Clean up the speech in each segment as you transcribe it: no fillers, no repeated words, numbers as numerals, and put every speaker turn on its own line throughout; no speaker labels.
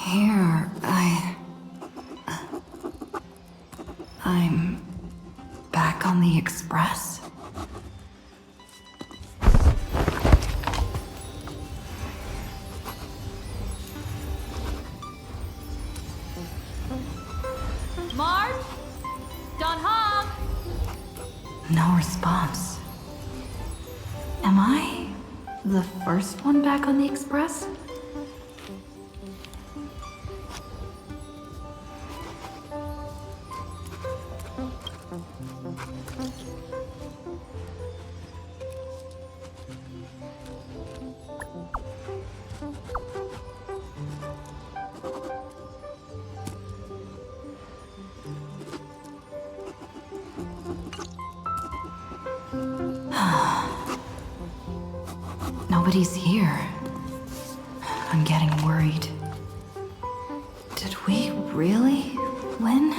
Here, I'm back on the express.
Marge? Don Hong?
No response. Am I the first one back on the express? Nobody's here. I'm getting worried. Did we really win?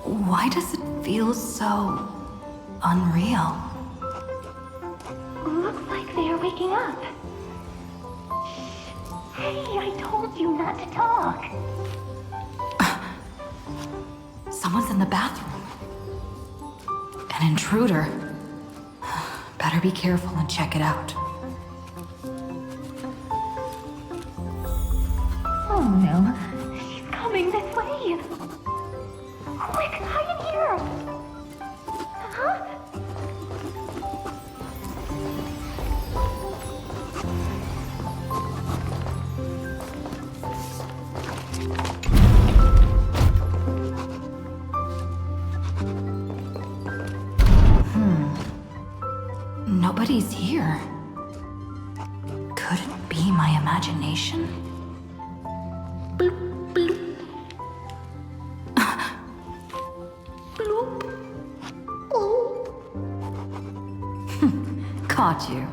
Why does it feel so unreal?
Looks like they are waking up. Hey, I told you not to talk.
Someone's in the bathroom. An intruder. Better be careful and check it out.
Oh no, she's coming this way. Quick, hide in here. Huh?
Nobody's here. Could it be my imagination? Bloop, bloop. Bloop. Bloop. Caught you.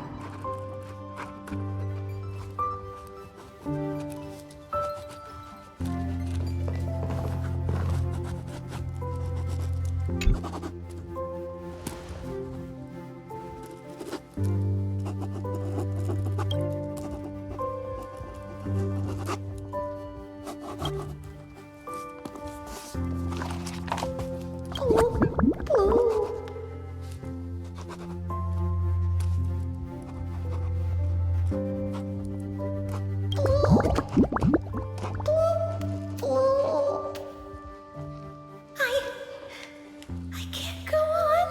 I can't go on.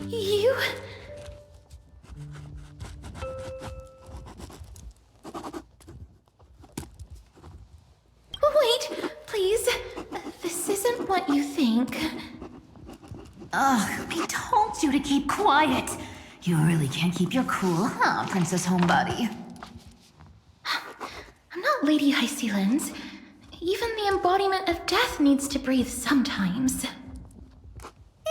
You... Wait, please. This isn't what you think.
Ugh, I told you to keep quiet. You really can't keep your cool, huh, Princess Homebody?
I'm not Lady High Sealands. Even the embodiment of death needs to breathe sometimes.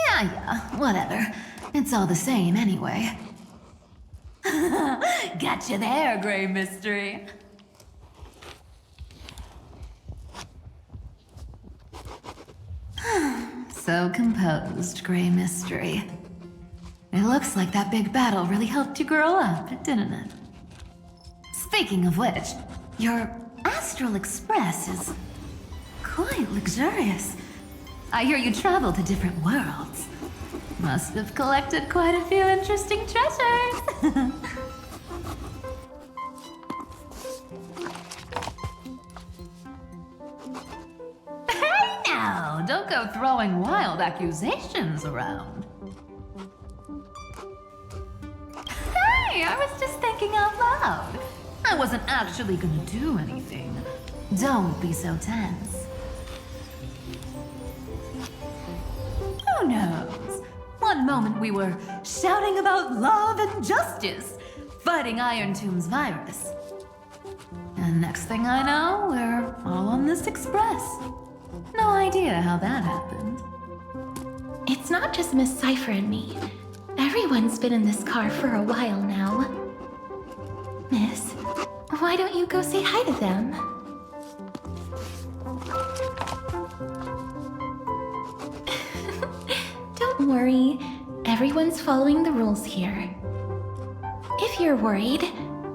Yeah, whatever. It's all the same anyway. Gotcha there, Grey Mystery. So composed, Grey Mystery. It looks like that big battle really helped you grow up, didn't it? Speaking of which, your Astral Express is quite luxurious. I hear you travel to different worlds. Must have collected quite a few interesting treasures. Hey now, don't go throwing wild accusations around. Hey, I was just thinking out loud. I wasn't actually gonna do anything. Don't be so tense. Who knows? One moment we were shouting about love and justice, fighting Iron Tomb's virus. And next thing I know, we're all on this express. No idea how that happened.
It's not just Miss Cypher and me. Everyone's been in this car for a while now. Miss, why don't you go say hi to them? Don't worry, everyone's following the rules here. If you're worried,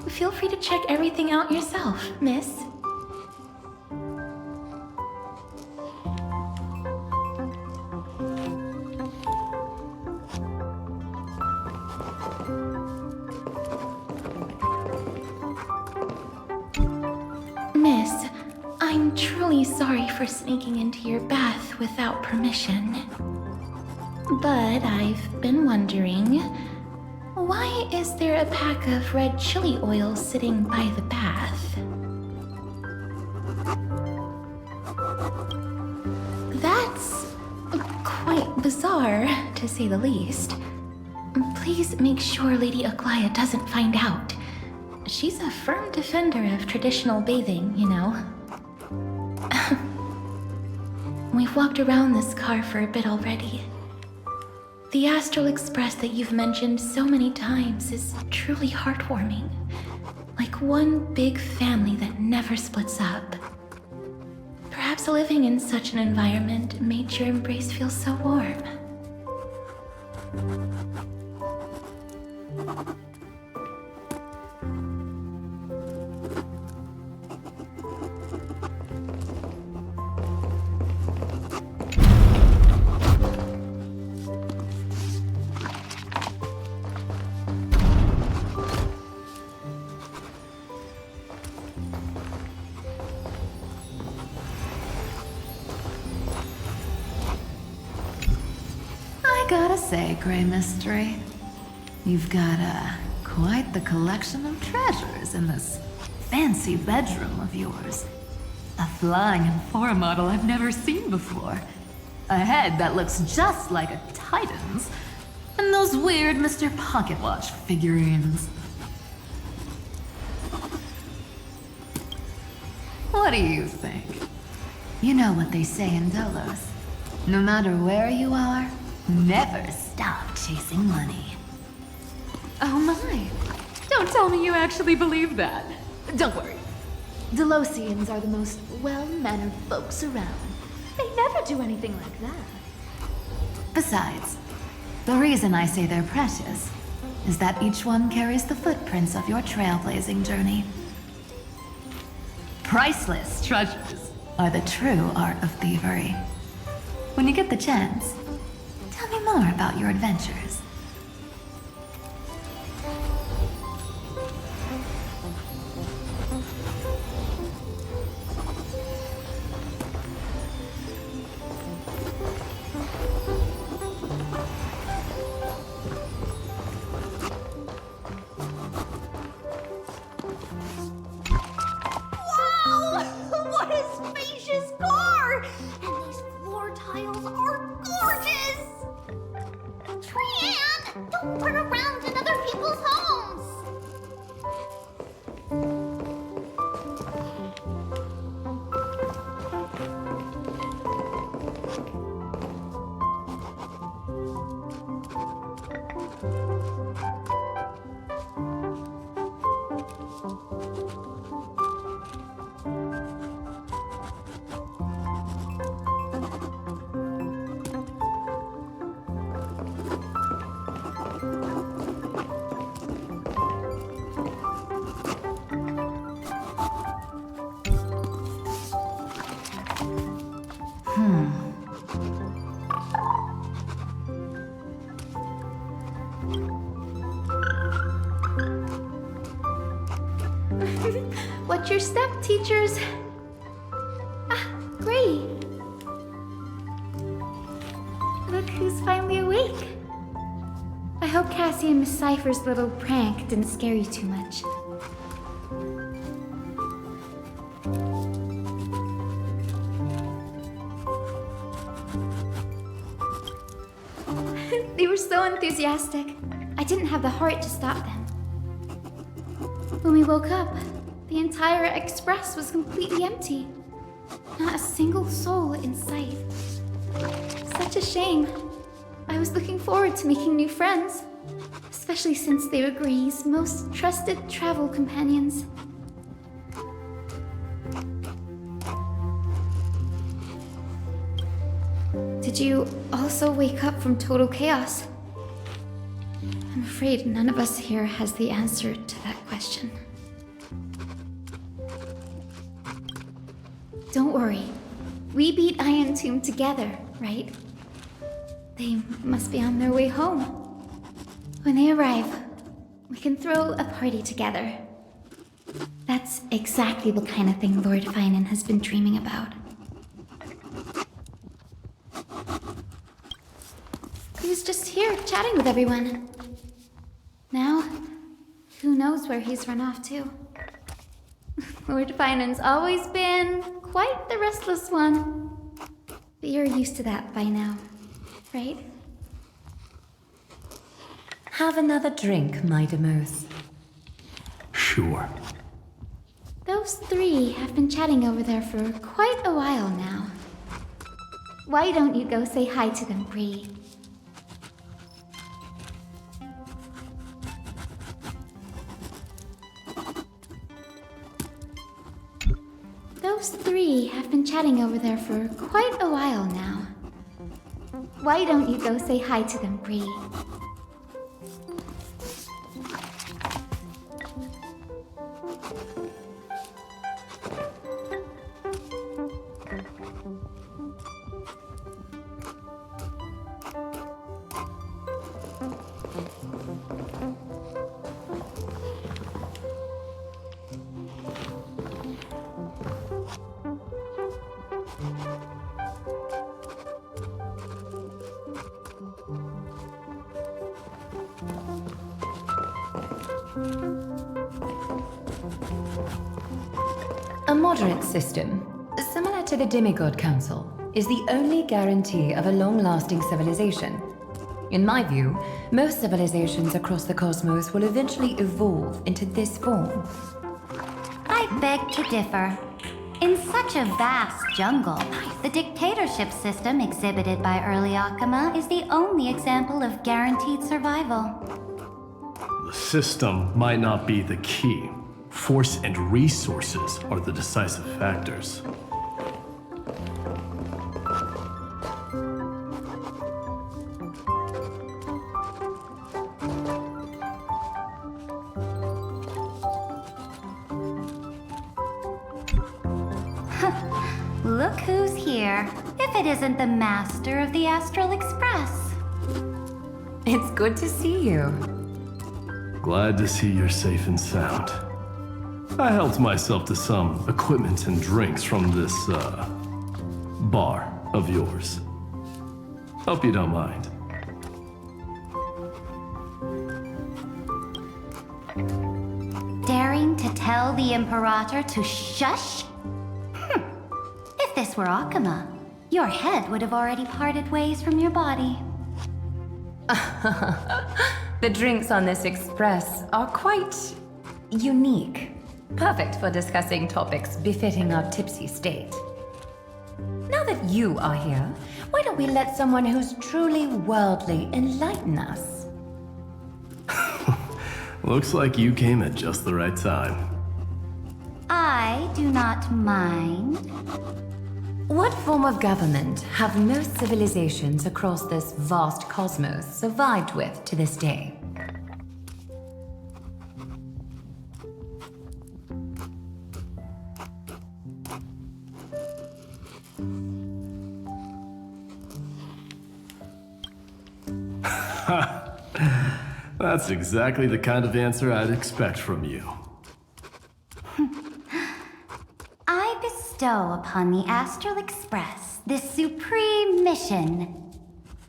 feel free to check everything out yourself, miss. Miss, I'm truly sorry for sneaking into your bath without permission. But I've been wondering, why is there a pack of red chili oil sitting by the bath? That's quite bizarre, to say the least. Please make sure Lady Aglaya doesn't find out. She's a firm defender of traditional bathing, you know. We've walked around this car for a bit already. The Astral Express that you've mentioned so many times is truly heartwarming. Like one big family that never splits up. Perhaps living in such an environment made your embrace feel so warm.
Gotta say, Grey Mystery, you've got quite the collection of treasures in this fancy bedroom of yours. A flying Amphora model I've never seen before. A head that looks just like a Titan's. And those weird Mr. Pocket Watch figurines. What do you think? You know what they say in Delos. No matter where you are, never stop chasing money.
Oh my. Don't tell me you actually believe that. Don't worry. Delosians are the most well-mannered folks around. They never do anything like that.
Besides, the reason I say they're precious is that each one carries the footprints of your trailblazing journey. Priceless treasures are the true art of thievery. When you get the chance, tell me more about your adventures.
Wow! What a spacious car! And these floor tiles are gorgeous! Trian, don't run around in other people's homes!
Watch your step, teachers. Ah, great. Look who's finally awake. I hope Cassie and Miss Cypher's little prank didn't scare you too much. They were so enthusiastic. I didn't have the heart to stop them. When we woke up, the entire express was completely empty. Not a single soul in sight. Such a shame. I was looking forward to making new friends, especially since they were Gray's most trusted travel companions. Did you also wake up from total chaos? I'm afraid none of us here has the answer to that question. Don't worry. We beat Iron Tomb together, right? They must be on their way home. When they arrive, we can throw a party together. That's exactly the kind of thing Lord Finan has been dreaming about. He was just here chatting with everyone. Now, who knows where he's run off to? Lord Finan's always been quite the restless one. But you're used to that by now, right?
Have another drink, my Demos.
Sure.
Those three have been chatting over there for quite a while now. Why don't you go say hi to them, Bree? Those three have been chatting over there for quite a while now. Why don't you go say hi to them, Bree?
A moderate system, similar to the Demigod Council, is the only guarantee of a long-lasting civilization. In my view, most civilizations across the cosmos will eventually evolve into this form.
I beg to differ. In such a vast jungle, the dictatorship system exhibited by early Akama is the only example of guaranteed survival.
The system might not be the key. Force and resources are the decisive factors.
Look who's here. If it isn't the master of the Astral Express.
It's good to see you.
Glad to see you're safe and sound. I helped myself to some equipment and drinks from this, bar of yours. Hope you don't mind.
Daring to tell the Imperator to shush? If this were Akama, your head would have already parted ways from your body.
The drinks on this express are quite unique. Perfect for discussing topics befitting our tipsy state. Now that you are here, why don't we let someone who's truly worldly enlighten us?
Looks like you came at just the right time.
I do not mind.
What form of government have most civilizations across this vast cosmos survived with to this day?
That's exactly the kind of answer I'd expect from you.
I bestow upon the Astral Express this supreme mission.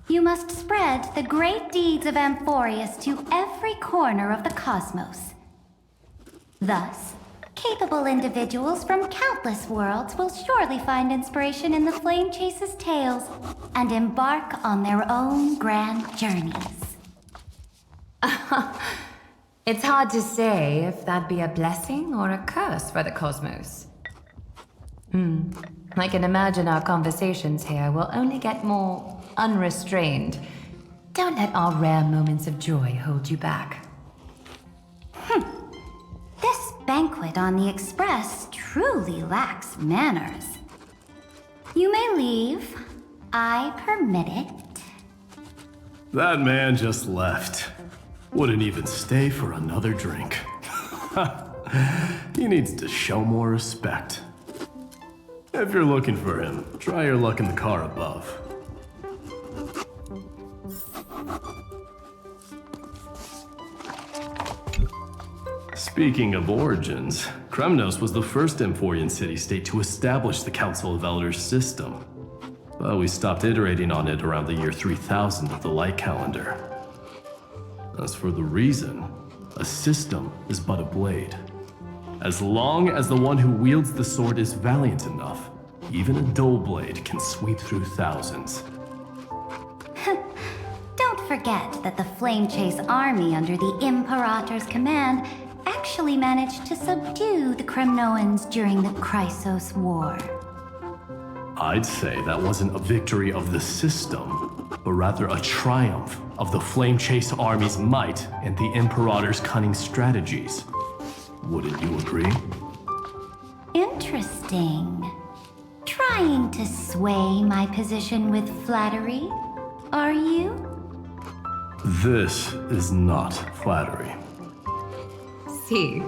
You must spread the great deeds of Amphorius to every corner of the cosmos. Thus, capable individuals from countless worlds will surely find inspiration in the Flame Chase's tales and embark on their own grand journeys.
It's hard to say if that'd be a blessing or a curse for the cosmos. I can imagine our conversations here will only get more unrestrained. Don't let our rare moments of joy hold you back.
This banquet on the Express truly lacks manners. You may leave, I permit it.
That man just left. Wouldn't even stay for another drink. He needs to show more respect. If you're looking for him, try your luck in the car above. Speaking of origins, Kremnos was the first Emphorian city-state to establish the Council of Elders system. But we stopped iterating on it around the year 3000 of the Light Calendar. As for the reason, a system is but a blade. As long as the one who wields the sword is valiant enough, even a dull blade can sweep through thousands.
Don't forget that the Flame Chase army under the Imperator's command actually managed to subdue the Kremnoans during the Chrysos War.
I'd say that wasn't a victory of the system, but rather a triumph of the Flame Chase army's might and the Imperator's cunning strategies. Wouldn't you agree?
Interesting. Trying to sway my position with flattery, are you?
This is not flattery.
See,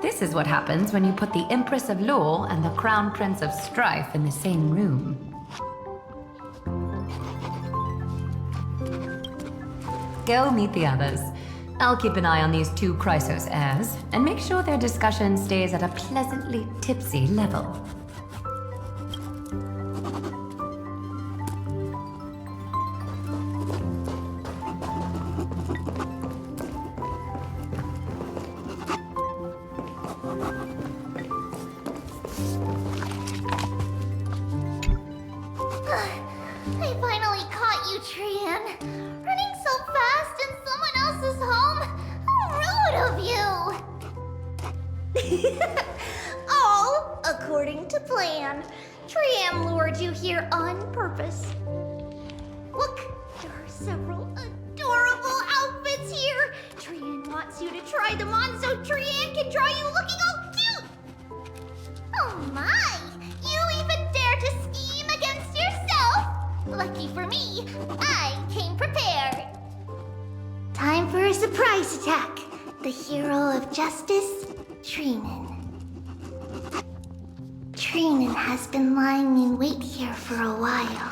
this is what happens when you put the Empress of Law and the Crown Prince of Strife in the same room. Go meet the others. I'll keep an eye on these two Chrysos heirs, and make sure their discussion stays at a pleasantly tipsy level.
I finally caught you, Trian. Running so fast in someone else's home? How rude of you! All according to plan. Trian lured you here on purpose. Look, there are several adorable outfits here. Trian wants you to try them on so Trian can draw you looking all cute. Oh my! You even dare to scheme against yourself? Lucky for me, I came prepared. Time for a surprise attack. The hero of justice, Trinan. Trinan has been lying in wait here for a while.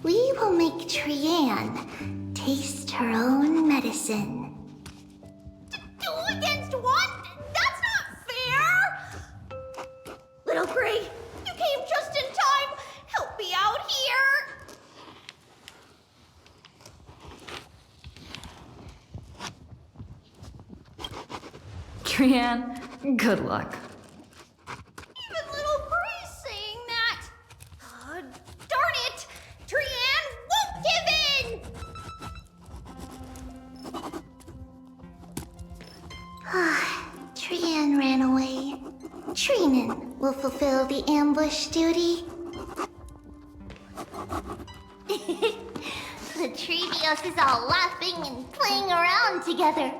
We will make Trian taste her own medicine. Two against one? That's not fair! Little Gray, you came just in time. Help me out here.
Trian, good luck.
Even little Gray's saying that. Darn it! Trian won't give in! Trian ran away. Trinan will fulfill the ambush duty. The Trevios is all laughing and playing around together.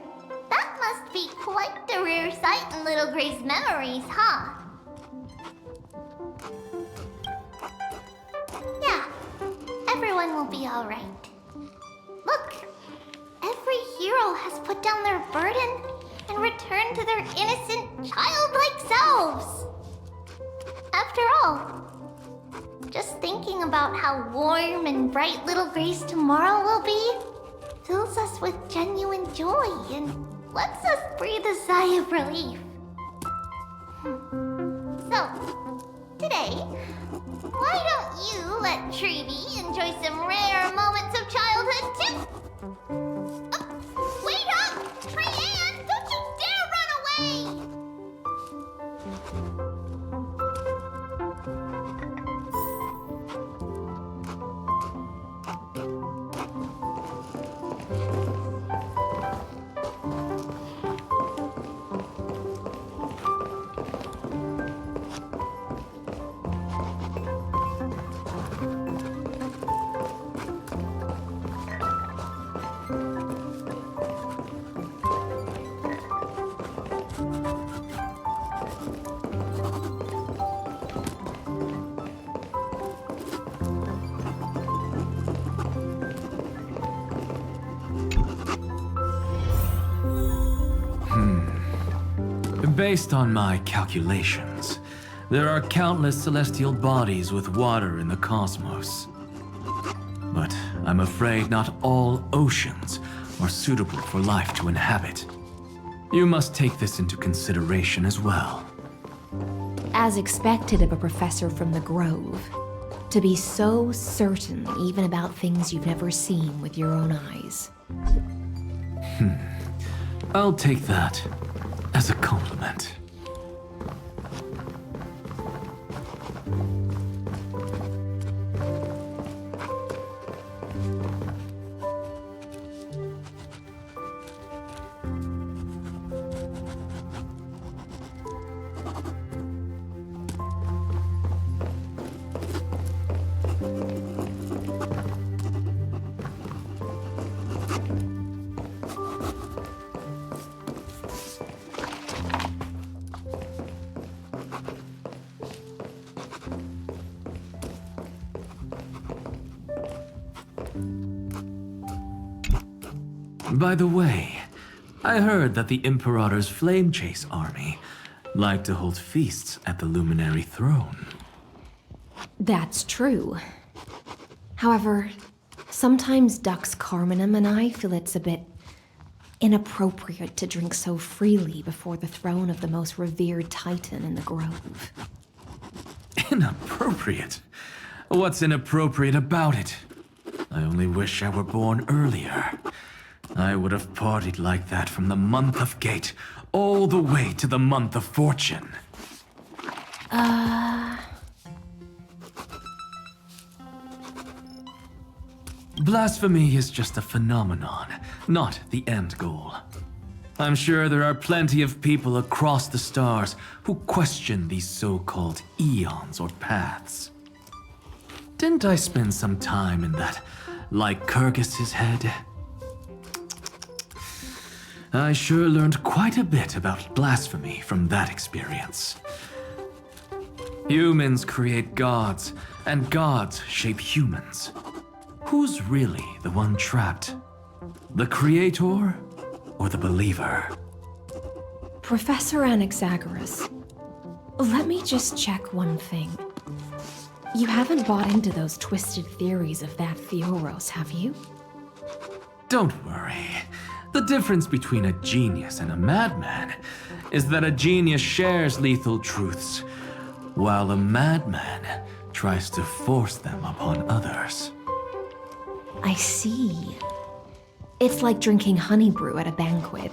That must be quite the rare sight in Little Gray's memories, huh? Yeah, everyone will be all right. Look, every hero has put down their burden and returned to their innocent, childlike selves. After all, just thinking about how warm and bright Little Gray's tomorrow will be fills us with genuine joy and lets us breathe a sigh of relief. So, today, why don't you let Trevi enjoy some rare moments of childhood too? Oh, wait up! Trian, don't you dare run away!
Based on my calculations, there are countless celestial bodies with water in the cosmos. But I'm afraid not all oceans are suitable for life to inhabit. You must take this into consideration as well.
As expected of a professor from the Grove, to be so certain even about things you've never seen with your own eyes.
I'll take that as a compliment. By the way, I heard that the Imperator's Flame Chase army like to hold feasts at the Luminary Throne.
That's true. However, sometimes Dux Carminum and I feel it's a bit inappropriate to drink so freely before the throne of the most revered Titan in the Grove.
Inappropriate? What's inappropriate about it? I only wish I were born earlier. I would have partied like that from the month of Gate all the way to the month of Fortune. Blasphemy is just a phenomenon, not the end goal. I'm sure there are plenty of people across the stars who question these so-called eons or paths. Didn't I spend some time in that Lycurgus's head? I sure learned quite a bit about blasphemy from that experience. Humans create gods, and gods shape humans. Who's really the one trapped? The creator or the believer?
Professor Anaxagoras, let me just check one thing. You haven't bought into those twisted theories of that Theoros, have you?
Don't worry. The difference between a genius and a madman is that a genius shares lethal truths, while a madman tries to force them upon others.
I see. It's like drinking honey brew at a banquet.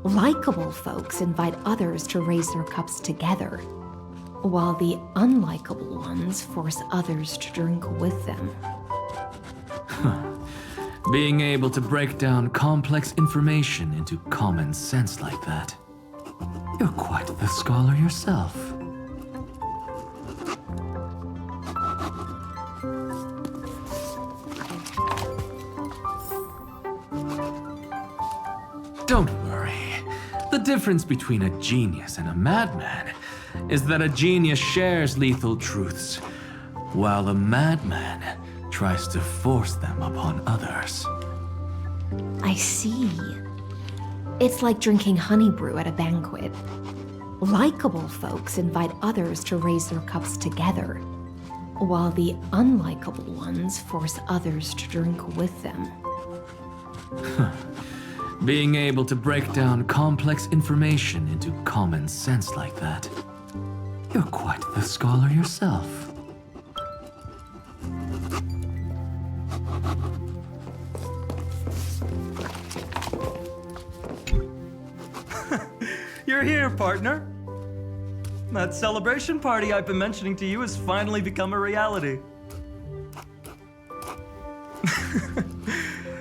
Likeable folks invite others to raise their cups together, while the unlikable ones force others to drink with them.
Being able to break down complex information into common sense like that. You're quite the scholar yourself. Don't worry. The difference between a genius and a madman is that a genius shares lethal truths, while a madman tries to force them upon others.
I see. It's like drinking honey brew at a banquet. Likeable folks invite others to raise their cups together, while the unlikable ones force others to drink with them.
Being able to break down complex information into common sense like that. You're quite the scholar yourself.
You're here, partner. That celebration party I've been mentioning to you has finally become a reality.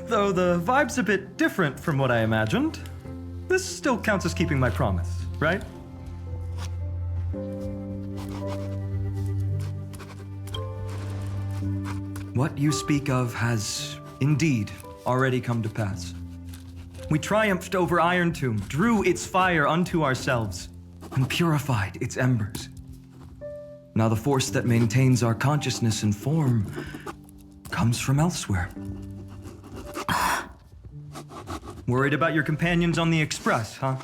Though the vibe's a bit different from what I imagined, this still counts as keeping my promise, right? What you speak of has indeed already come to pass. We triumphed over Iron Tomb, drew its fire unto ourselves, and purified its embers. Now the force that maintains our consciousness and form comes from elsewhere. Worried about your companions on the Express, huh?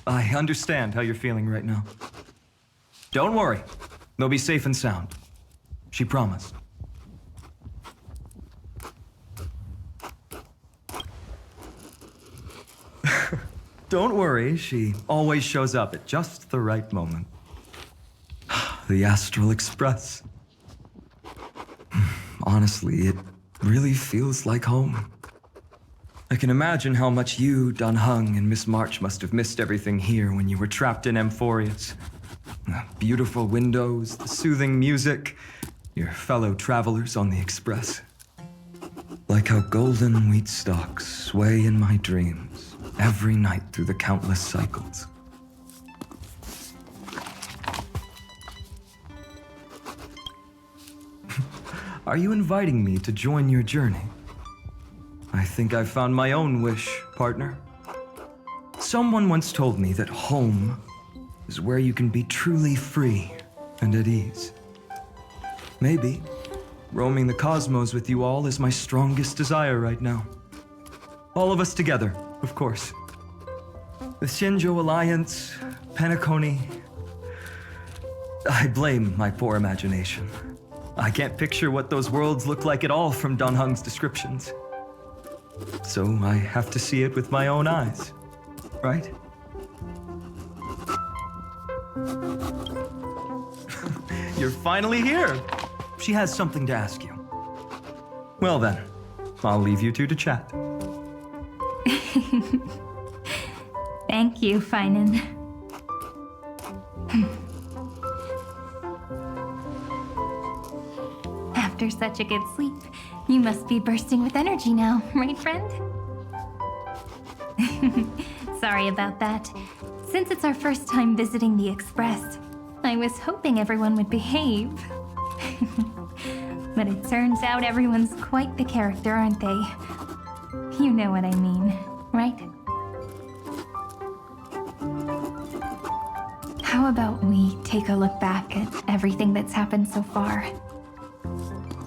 I understand how you're feeling right now. Don't worry. They'll be safe and sound. She promised. Don't worry, she always shows up at just the right moment. The Astral Express. Honestly, it really feels like home. I can imagine how much you, Dun Hung, and Miss March must have missed everything here when you were trapped in Amphorius. The beautiful windows, the soothing music, your fellow travelers on the Express. Like how golden wheat stalks sway in my dreams every night through the countless cycles. Are you inviting me to join your journey? I think I've found my own wish, partner. Someone once told me that home is where you can be truly free and at ease. Maybe roaming the cosmos with you all is my strongest desire right now. All of us together, of course. The Shinjo Alliance, Penacony. I blame my poor imagination. I can't picture what those worlds look like at all from Dun Hung's descriptions. So I have to see it with my own eyes, right? You're finally here! She has something to ask you. Well then, I'll leave you two to chat.
Thank you, Feinen. After such a good sleep, you must be bursting with energy now, right, friend? Sorry about that. Since it's our first time visiting the Express, I was hoping everyone would behave. But it turns out everyone's quite the character, aren't they? You know what I mean, right? How about we take a look back at everything that's happened so far?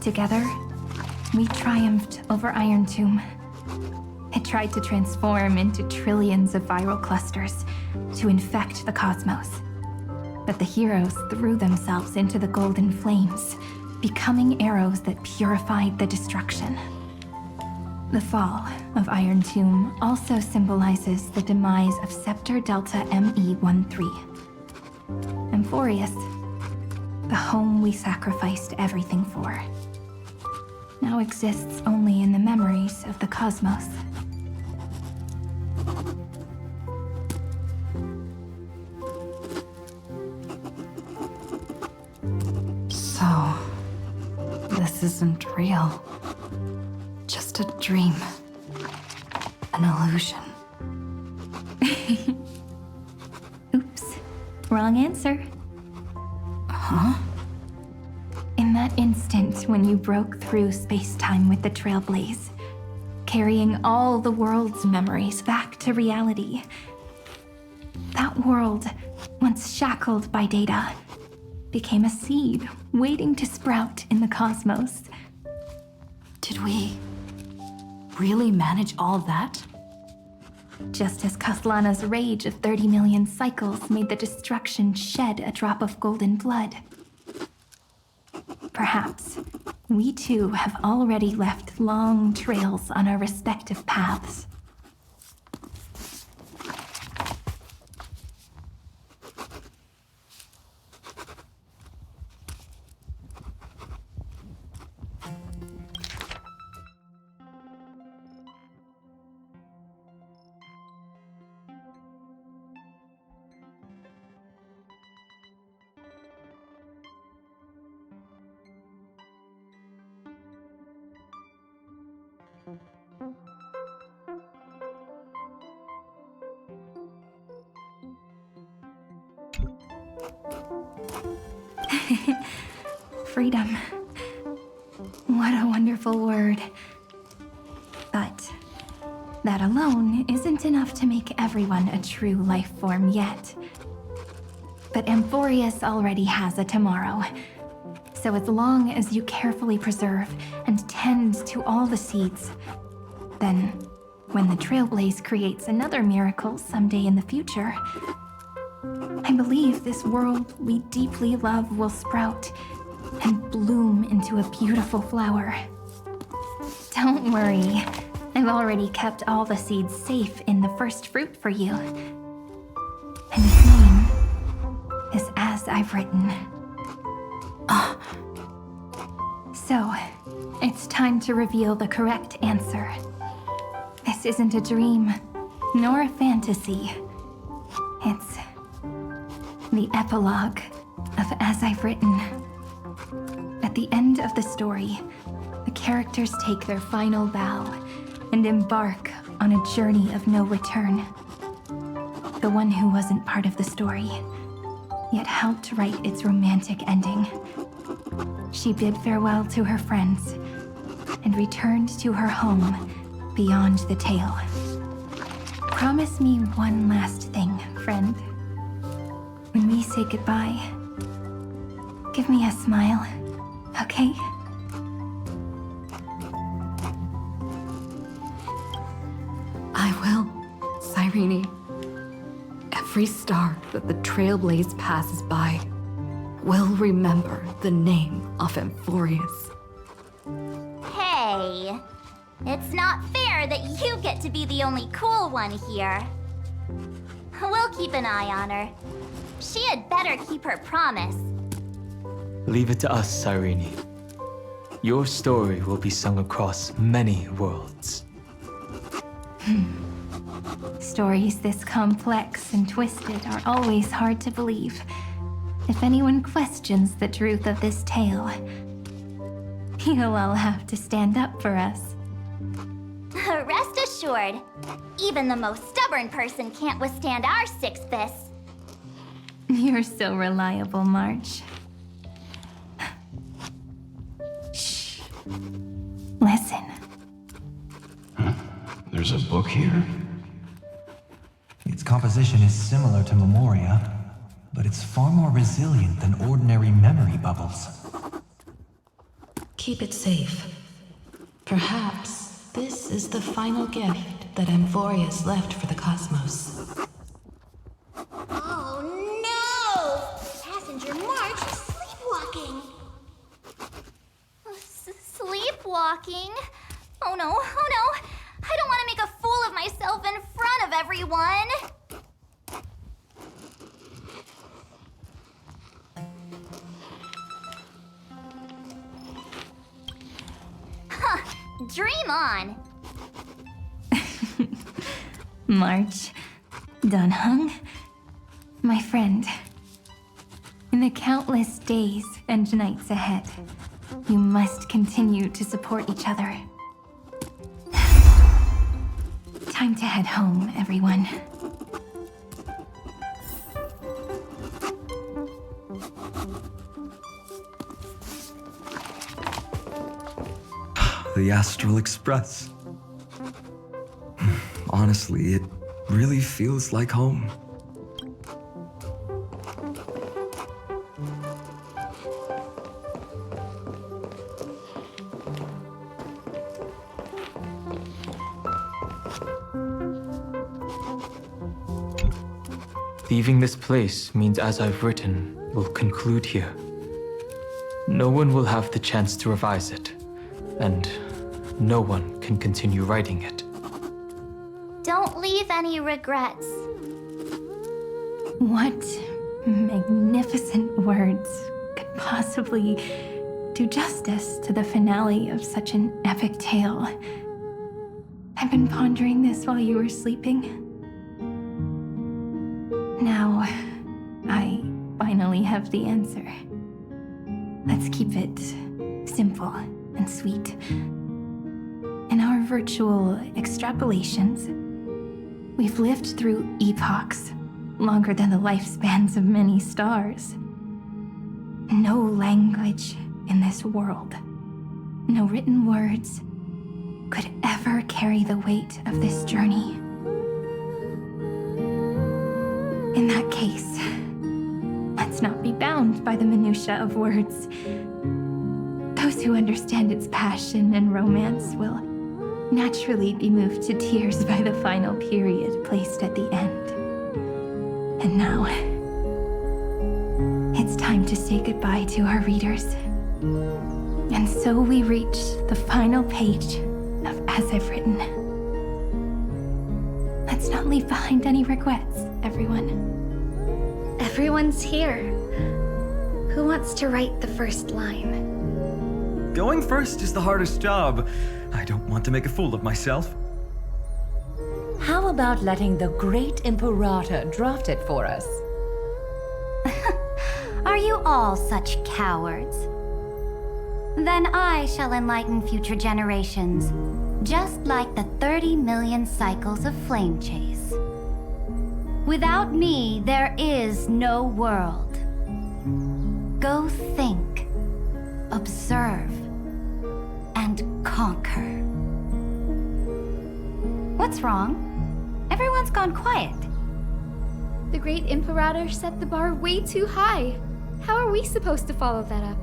Together, we triumphed over Iron Tomb. It tried to transform into trillions of viral clusters to infect the cosmos. But the heroes threw themselves into the golden flames, becoming arrows that purified the destruction. The fall of Iron Tomb also symbolizes the demise of Scepter Delta ME-13. Amphorius, the home we sacrificed everything for, now exists only in the memories of the cosmos.
So, this isn't real. Just a dream. An illusion.
Oops, wrong answer.
Huh?
In that instant when you broke through space-time with the Trailblaze, carrying all the world's memories back to reality, that world, once shackled by data, became a seed waiting to sprout in the cosmos.
Did we really manage all that?
Just as Kaslana's rage of 30 million cycles made the destruction shed a drop of golden blood. Perhaps we too have already left long trails on our respective paths. Freedom. What a wonderful word. But that alone isn't enough to make everyone a true life form yet. But Amphorius already has a tomorrow. So as long as you carefully preserve and tend to all the seeds, then
when the Trailblaze creates another miracle someday in the future, I believe this world we deeply love will sprout and bloom into a beautiful flower. Don't worry, I've already kept all the seeds safe in the first fruit for you. And its name is As I've Written. So, it's time to reveal the correct answer. This isn't a dream, nor a fantasy. It's the epilogue of As I've Written. At the end of the story, the characters take their final bow and embark on a journey of no return. The one who wasn't part of the story, yet helped write its romantic ending. She bid farewell to her friends and returned to her home beyond the tale. Promise me one last thing, friend. When we say goodbye, give me a smile, okay?
I will, Cyrene. Every star that the Trailblaze passes by will remember the name of Amphorius.
Hey, it's not fair that you get to be the only cool one here. We'll keep an eye on her. She had better keep her promise.
Leave it to us, Cyrene. Your story will be sung across many worlds.
Stories this complex and twisted are always hard to believe. If anyone questions the truth of this tale, you'll all have to stand up for us.
Rest assured, even the most stubborn person can't withstand our six fists.
You're so reliable, March. Shh. Listen.
There's a book here?
Its composition is similar to Memoria, but it's far more resilient than ordinary memory bubbles.
Keep it safe. Perhaps this is the final gift that Amphorius left for the cosmos.
Oh no! Passenger March is sleepwalking. Sleepwalking? Oh no, oh no! I don't want to make a fool of myself in front of everyone! Huh, dream on!
March, Dunhung, my friend. In the countless days and nights ahead, you must continue to support each other. Time to head home, everyone.
The Astral Express. Honestly, it really feels like home.
Leaving this place means As I've Written will conclude here. No one will have the chance to revise it, and no one can continue writing it.
Don't leave any regrets.
What magnificent words could possibly do justice to the finale of such an epic tale? I've been pondering this while you were sleeping. Now, I finally have the answer. Let's keep it simple and sweet. In our virtual extrapolations, we've lived through epochs longer than the lifespans of many stars. No language in this world, no written words, could ever carry the weight of this journey. In that case, let's not be bound by the minutiae of words. Those who understand its passion and romance will naturally be moved to tears by the final period placed at the end. And now, it's time to say goodbye to our readers. And so we reach the final page of As I've Written. Let's not leave behind any regrets, everyone.
Everyone's here. Who wants to write the first line?
Going first is the hardest job. I don't want to make a fool of myself.
How about letting the great Imperator draft it for us?
Are you all such cowards? Then I shall enlighten future generations, just like the 30 million cycles of flame chase. Without me, there is no world. Go think, observe, and conquer. What's wrong? Everyone's gone quiet.
The great Imperator set the bar way too high. How are we supposed to follow that up?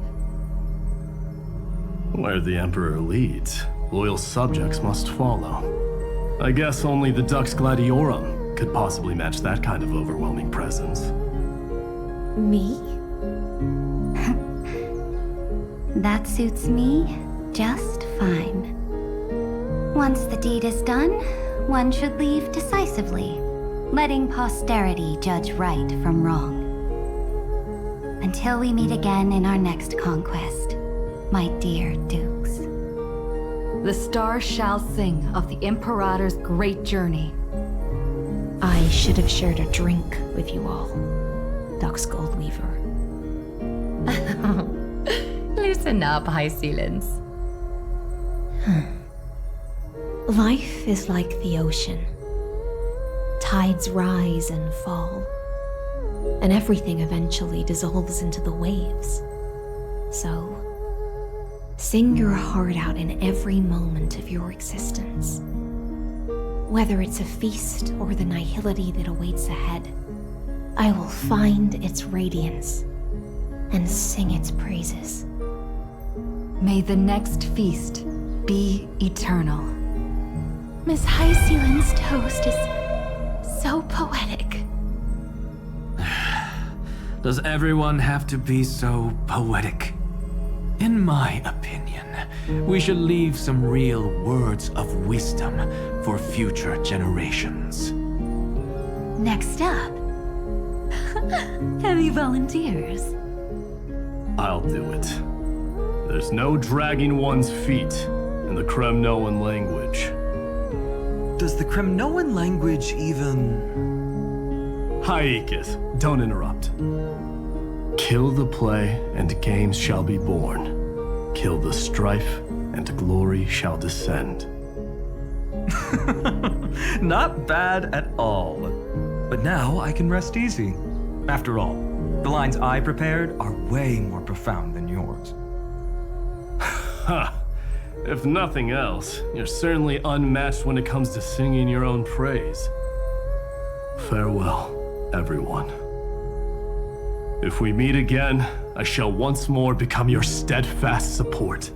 Where the Emperor leads, loyal subjects must follow. I guess only the Dux Gladiorum could possibly match that kind of overwhelming presence.
Me?
That suits me just fine. Once the deed is done, one should leave decisively, letting posterity judge right from wrong. Until we meet again in our next conquest, my dear dukes.
The stars shall sing of the Imperator's great journey.
I should have shared a drink with you all, Dux Goldweaver.
Loosen up, High Sealants.
Life is like the ocean. Tides rise and fall, and everything eventually dissolves into the waves. So, sing your heart out in every moment of your existence. Whether it's a feast or the nihility that awaits ahead, I will find its radiance and sing its praises.
May the next feast be eternal.
Miss High Sealand's toast is so poetic.
Does everyone have to be so poetic? In my opinion, we should leave some real words of wisdom for future generations.
Next up, any volunteers?
I'll do it. There's no dragging one's feet in the Kremnoan language.
Does the Kremnoan language even...
Haikith, don't interrupt. Kill the play, and games shall be born. Kill the strife, and glory shall descend.
Not bad at all. But now I can rest easy. After all, the lines I prepared are way more profound than yours.
Ha! If nothing else, you're certainly unmatched when it comes to singing your own praise. Farewell, everyone. If we meet again, I shall once more become your steadfast support.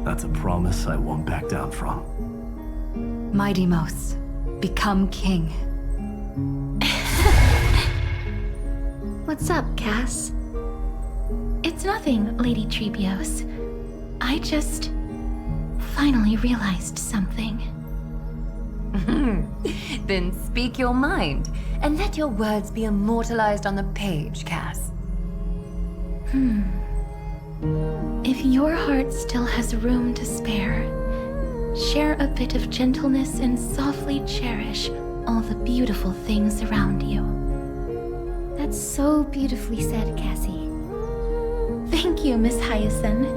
That's a promise I won't back down from.
Mighty Mos, become king.
What's up, Cass?
It's nothing, Lady Trebios. I just finally realized something.
Then speak your mind, and let your words be immortalized on the page, Cass.
If your heart still has room to spare, share a bit of gentleness and softly cherish all the beautiful things around you.
That's so beautifully said, Cassie.
Thank you, Miss Hyacinth.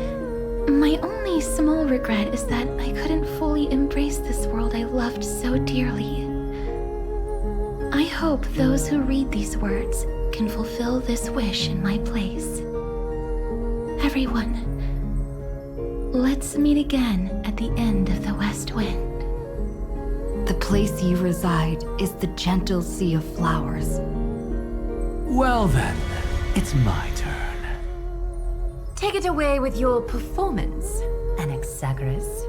My only small regret is that I couldn't fully embrace this world I loved so dearly. I hope those who read these words can fulfill this wish in my place. Everyone, let's meet again at the end of the West Wind.
The place you reside is the gentle sea of flowers.
Well then, it's my turn.
Take it away with your performance, Anaxagoras.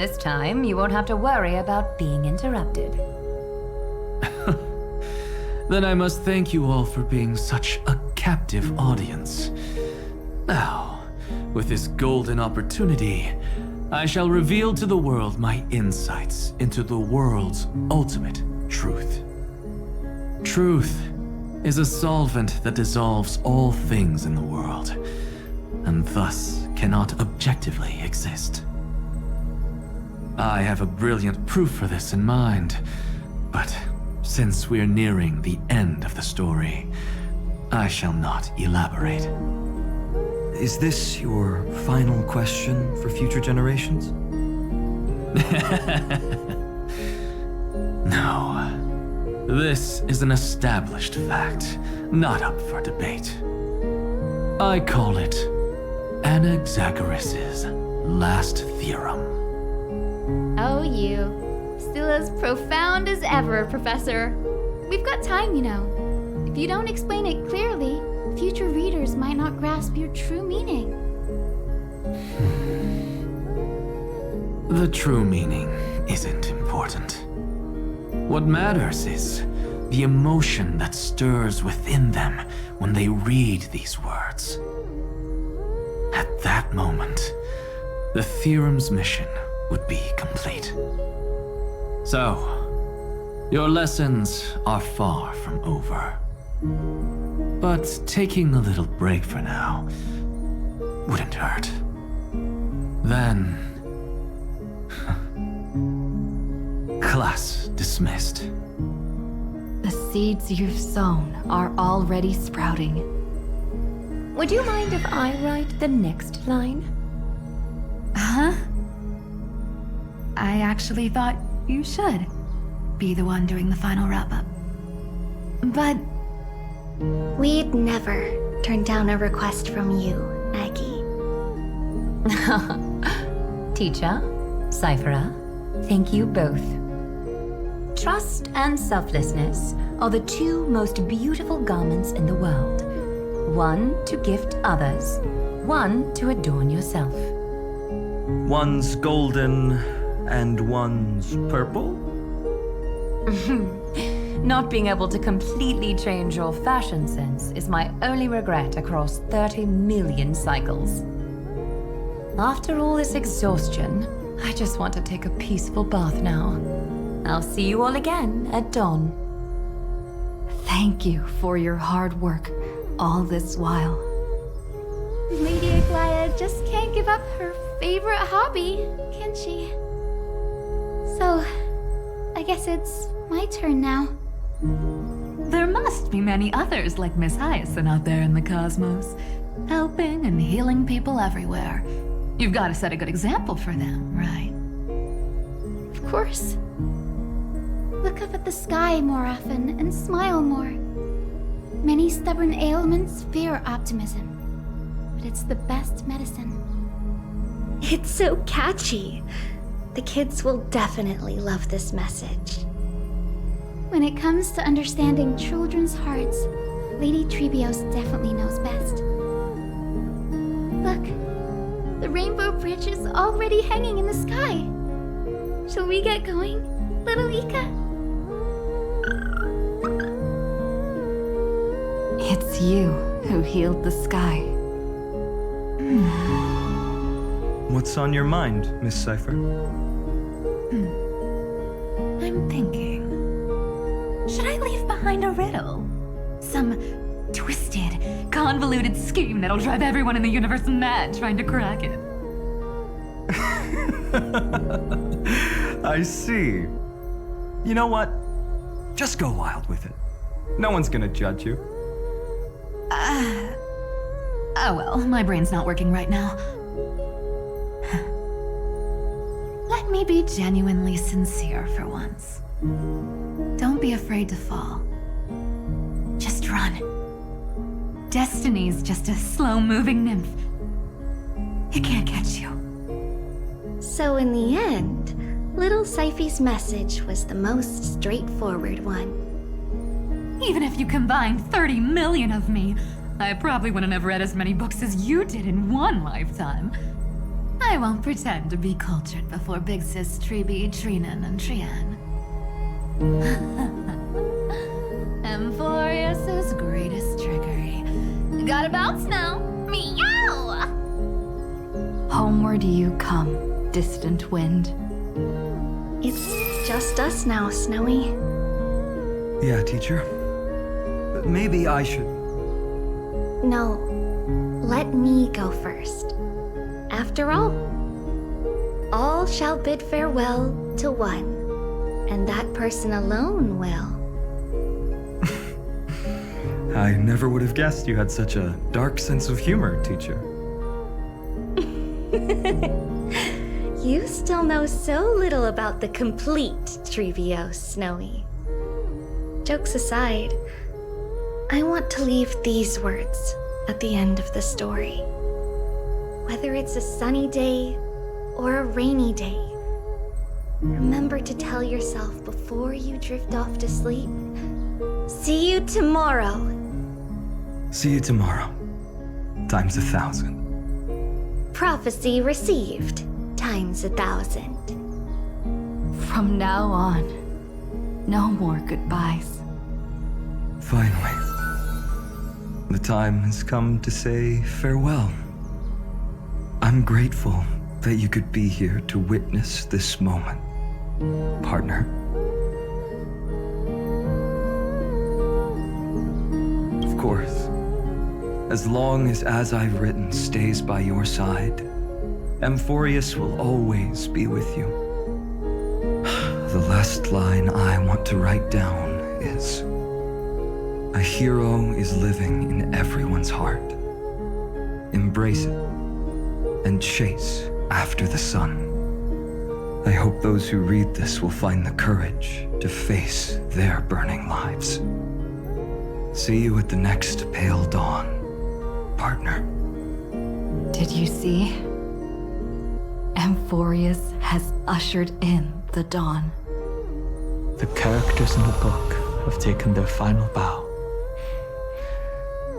This time, you won't have to worry about being interrupted.
Then I must thank you all for being such a captive audience. Now, with this golden opportunity, I shall reveal to the world my insights into the world's ultimate truth. Truth is a solvent that dissolves all things in the world, and thus cannot objectively exist. I have a brilliant proof for this in mind, but since we're nearing the end of the story, I shall not elaborate.
Is this your final question for future generations?
No. This is an established fact, not up for debate. I call it Anaxagoras' last theorem.
Oh, you. Still as profound as ever, Professor. We've got time, you know. If you don't explain it clearly, future readers might not grasp your true meaning.
The true meaning isn't important. What matters is the emotion that stirs within them when they read these words. At that moment, the theorem's mission would be complete. So, your lessons are far from over. But taking a little break for now wouldn't hurt. Then... class dismissed.
The seeds you've sown are already sprouting.
Would you mind if I write the next line?
Huh? I actually thought you should be the one doing the final wrap-up. But
We'd never turn down a request from you, Aggie.
Teacher, Cyphera, thank you both. Trust and selflessness are the two most beautiful garments in the world. One to gift others, one to adorn yourself.
One's golden and one's purple?
Not being able to completely change your fashion sense is my only regret across 30 million cycles. After all this exhaustion, I just want to take a peaceful bath now. I'll see you all again at dawn.
Thank you for your hard work all this while.
Lady Aglaya just can't give up her favorite hobby, can she? So, I guess it's my turn now.
there must be many others like Miss Hyacinth out there in the cosmos, helping and healing people everywhere. You've got to set a good example for them, right?
Of course. Look up at the sky more often and smile more. Many stubborn ailments fear optimism, but it's the best medicine.
It's so catchy. The kids will definitely love this message.
When it comes to understanding children's hearts, Lady Trebios definitely knows best. Look, the rainbow bridge is already hanging in the sky. Shall we get going, little Ika?
It's you who healed the sky.
What's on your mind, Miss Cypher?
I'm thinking. Should I leave behind a riddle? Some twisted, convoluted scheme that'll drive everyone in the universe mad trying to crack it.
I see. You know what? Just go wild with it. No one's gonna judge you.
Oh well, my brain's not working right now. Let me be genuinely sincere for once. Don't be afraid to fall. Just run. Destiny's just a slow-moving nymph. It can't catch you.
So in the end, little Cyphy's message was the most straightforward one.
Even if you combined 30 million of me, I probably wouldn't have read as many books as you did in one lifetime. I won't pretend to be cultured before Big Sis Treeby, Trinan, and Trian. Emphorius's greatest trickery. Gotta bounce now. Meow!
Homeward you come, distant wind.
It's just us now, Snowy.
Yeah, teacher. But maybe I should.
No, let me go first. After all shall bid farewell to one, and that person alone will.
I never would have guessed you had such a dark sense of humor, teacher.
You still know so little about the complete Trevio, Snowy. Jokes aside, I want to leave these words at the end of the story. Whether it's a sunny day or a rainy day, remember to tell yourself before you drift off to sleep, see you tomorrow.
See you tomorrow. Times 1,000.
Prophecy received. Times 1,000.
From now on, no more goodbyes.
Finally. The time has come to say farewell. I'm grateful that you could be here to witness this moment, partner. Of course, as long as I've written stays by your side, Emphorius will always be with you. The last line I want to write down is, a hero is living in everyone's heart. Embrace it and chase after the sun. I hope those who read this will find the courage to face their burning lives. See you at the next pale dawn, partner.
Did you see? Emphorius has ushered in the dawn.
The characters in the book have taken their final bow.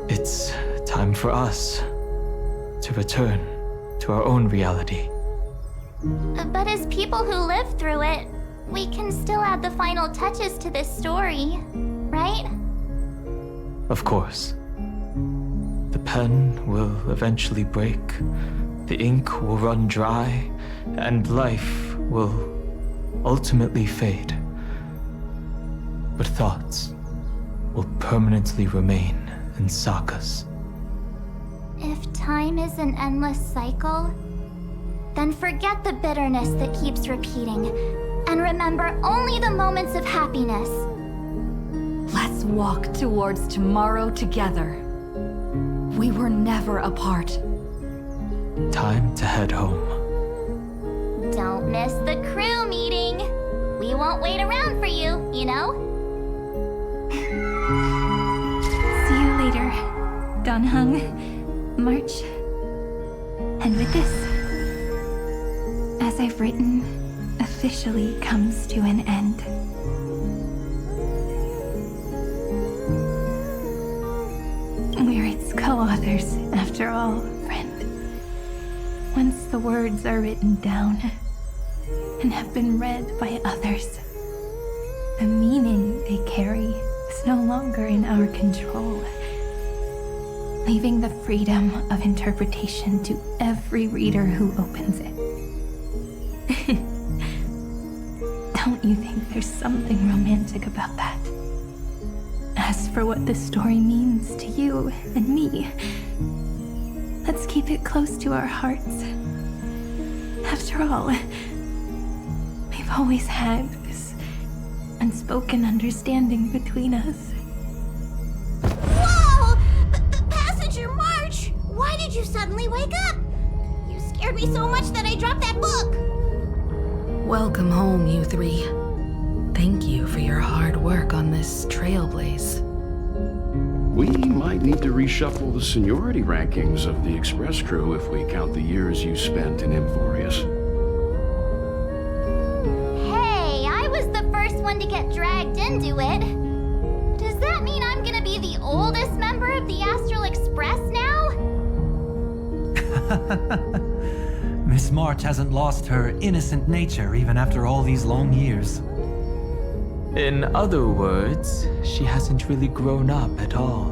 It's time for us to return to our own reality.
But as people who lived through it, we can still add the final touches to this story, right?
Of course. The pen will eventually break, the ink will run dry, and life will ultimately fade. But thoughts will permanently remain in sagas.
If time is an endless cycle, then forget the bitterness that keeps repeating, and remember only the moments of happiness.
Let's walk towards tomorrow together. We were never apart.
Time to head home.
Don't miss the crew meeting. We won't wait around for you, you know?
See you later, Donhung, March. And with this, as I've written, officially comes to an end. We're its co-authors, after all, friend. Once the words are written down and have been read by others, the meaning they carry is no longer in our control, leaving the freedom of interpretation to every reader who opens it. Don't you think there's something romantic about that? As for what this story means to you and me, let's keep it close to our hearts. After all, we've always had this unspoken understanding between us.
Whoa! Passenger March! Why did you suddenly wake up? You scared me so much that I dropped that book!
Welcome home, you three. Thank you for your hard work on this Trailblaze.
We might need to reshuffle the seniority rankings of the Express crew if we count the years you spent in Emphorius.
Hey, I was the first one to get dragged into it. Does that mean I'm gonna be the oldest member of the Astral Express now?
Miss March hasn't lost her innocent nature even after all these long years.
In other words, she hasn't really grown up at all.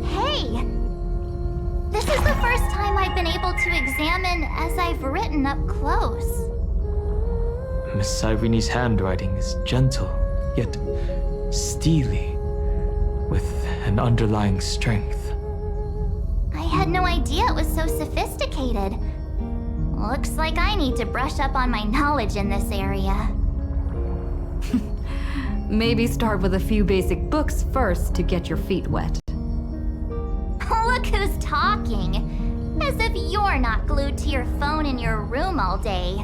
Hey! This is the first time I've been able to examine as I've written up close.
Miss Irene's handwriting is gentle, yet steely, with an underlying strength.
I had no idea it was so sophisticated. Looks like I need to brush up on my knowledge in this area.
Maybe start with a few basic books first to get your feet wet.
Look who's talking. As if you're not glued to your phone in your room all day.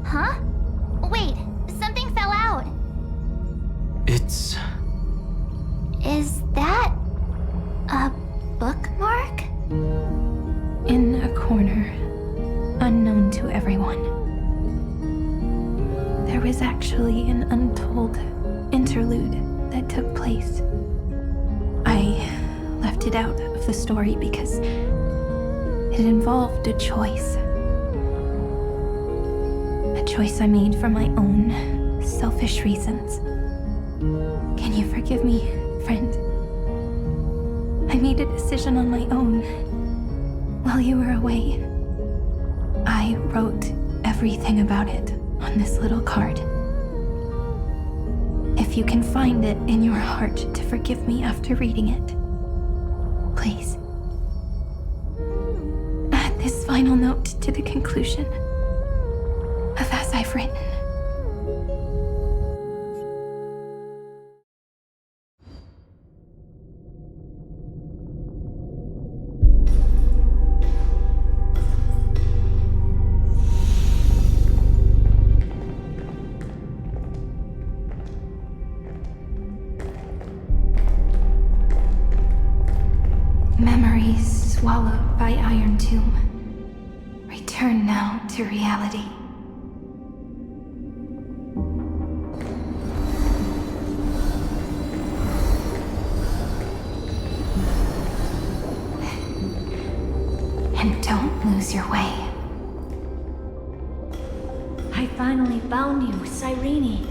Huh? Wait, something fell out.
It's...
Is that a bookmark?
In a corner, unknown to everyone. There was actually an untold interlude that took place. I left it out of the story because it involved a choice. A choice I made for my own selfish reasons. Can you forgive me, friend? I made a decision on my own while you were away. I wrote everything about it on this little card. If you can find it in your heart to forgive me after reading it, please. Add this final note to the conclusion of As I've Written. Memories swallowed by Iron Tomb. Return now to reality. And don't lose your way.
I finally found you, Cyrene.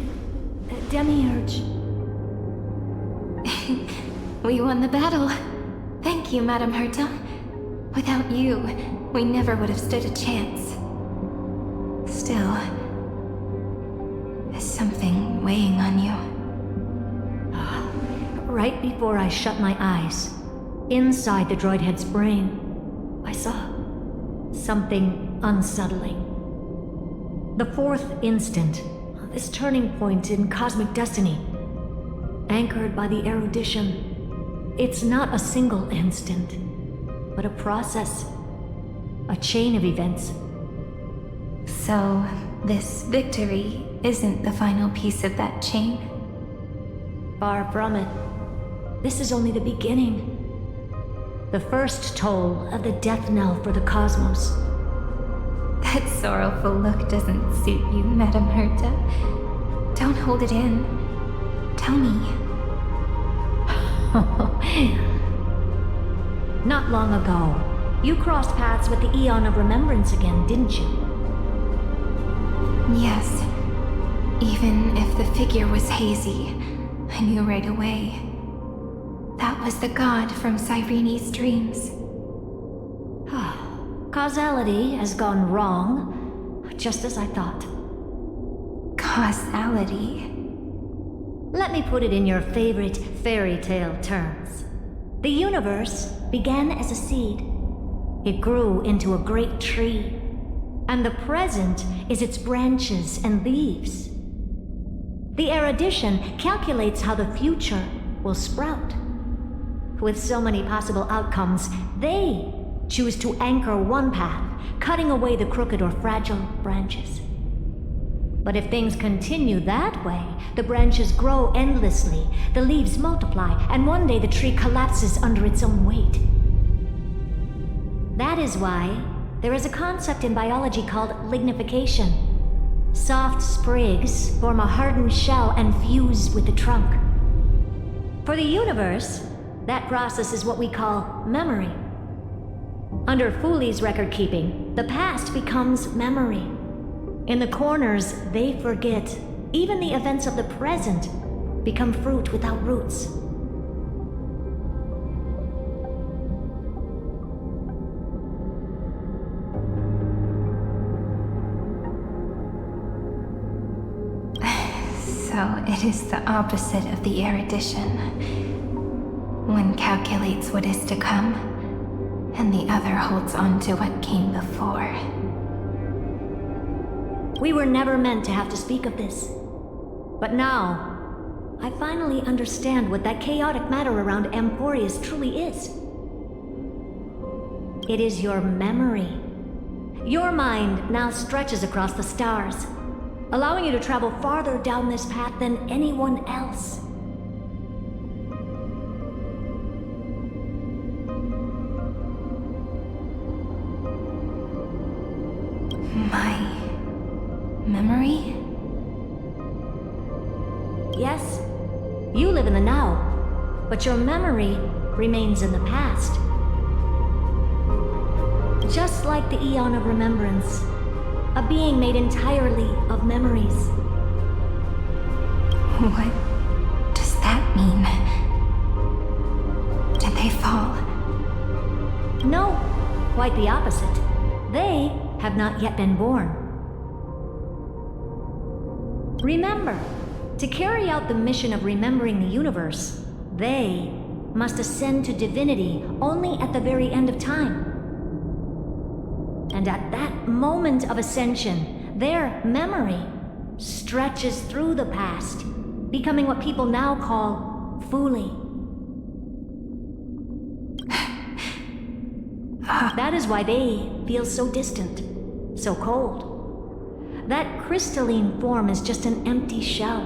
Demiurge.
We won the battle. Thank you, Madame Herta. Without you, we never would have stood a chance. Still, there's something weighing on you.
Right before I shut my eyes, inside the droid head's brain, I saw something unsettling. The fourth instant, this turning point in cosmic destiny, anchored by the erudition. It's not a single instant, but a process, a chain of events.
So, this victory isn't the final piece of that chain?
Far from it. This is only the beginning. The first toll of the death knell for the cosmos.
That sorrowful look doesn't suit you, Madame Herta. Don't hold it in. Tell me.
Not long ago, you crossed paths with the Eon of Remembrance again, didn't you?
Yes. Even if the figure was hazy, I knew right away. That was the god from Cyrene's dreams.
Causality has gone wrong, just as I thought.
Causality?
Let me put it in your favorite fairy tale terms. The universe began as a seed. It grew into a great tree. And the present is its branches and leaves. The erudition calculates how the future will sprout. With so many possible outcomes, they choose to anchor one path, cutting away the crooked or fragile branches. But if things continue that way, the branches grow endlessly, the leaves multiply, and one day the tree collapses under its own weight. That is why there is a concept in biology called lignification. Soft sprigs form a hardened shell and fuse with the trunk. For the universe, that process is what we call memory. Under Fooley's record keeping, the past becomes memory. In the corners, they forget. Even the events of the present become fruit without roots.
So it is the opposite of the erudition. One calculates what is to come, and the other holds on to what came before.
We were never meant to have to speak of this. But now, I finally understand what that chaotic matter around Emporius truly is. It is your memory. Your mind now stretches across the stars, allowing you to travel farther down this path than anyone else.
My memory?
Yes, you live in the now, but your memory remains in the past. Just like the Eon of Remembrance, a being made entirely of memories.
What does that mean? Did they fall?
No, quite the opposite. They have not yet been born. Remember, to carry out the mission of remembering the universe, they must ascend to divinity only at the very end of time. And at that moment of ascension, their memory stretches through the past, becoming what people now call Fooley. That is why they feel so distant, so cold. That crystalline form is just an empty shell.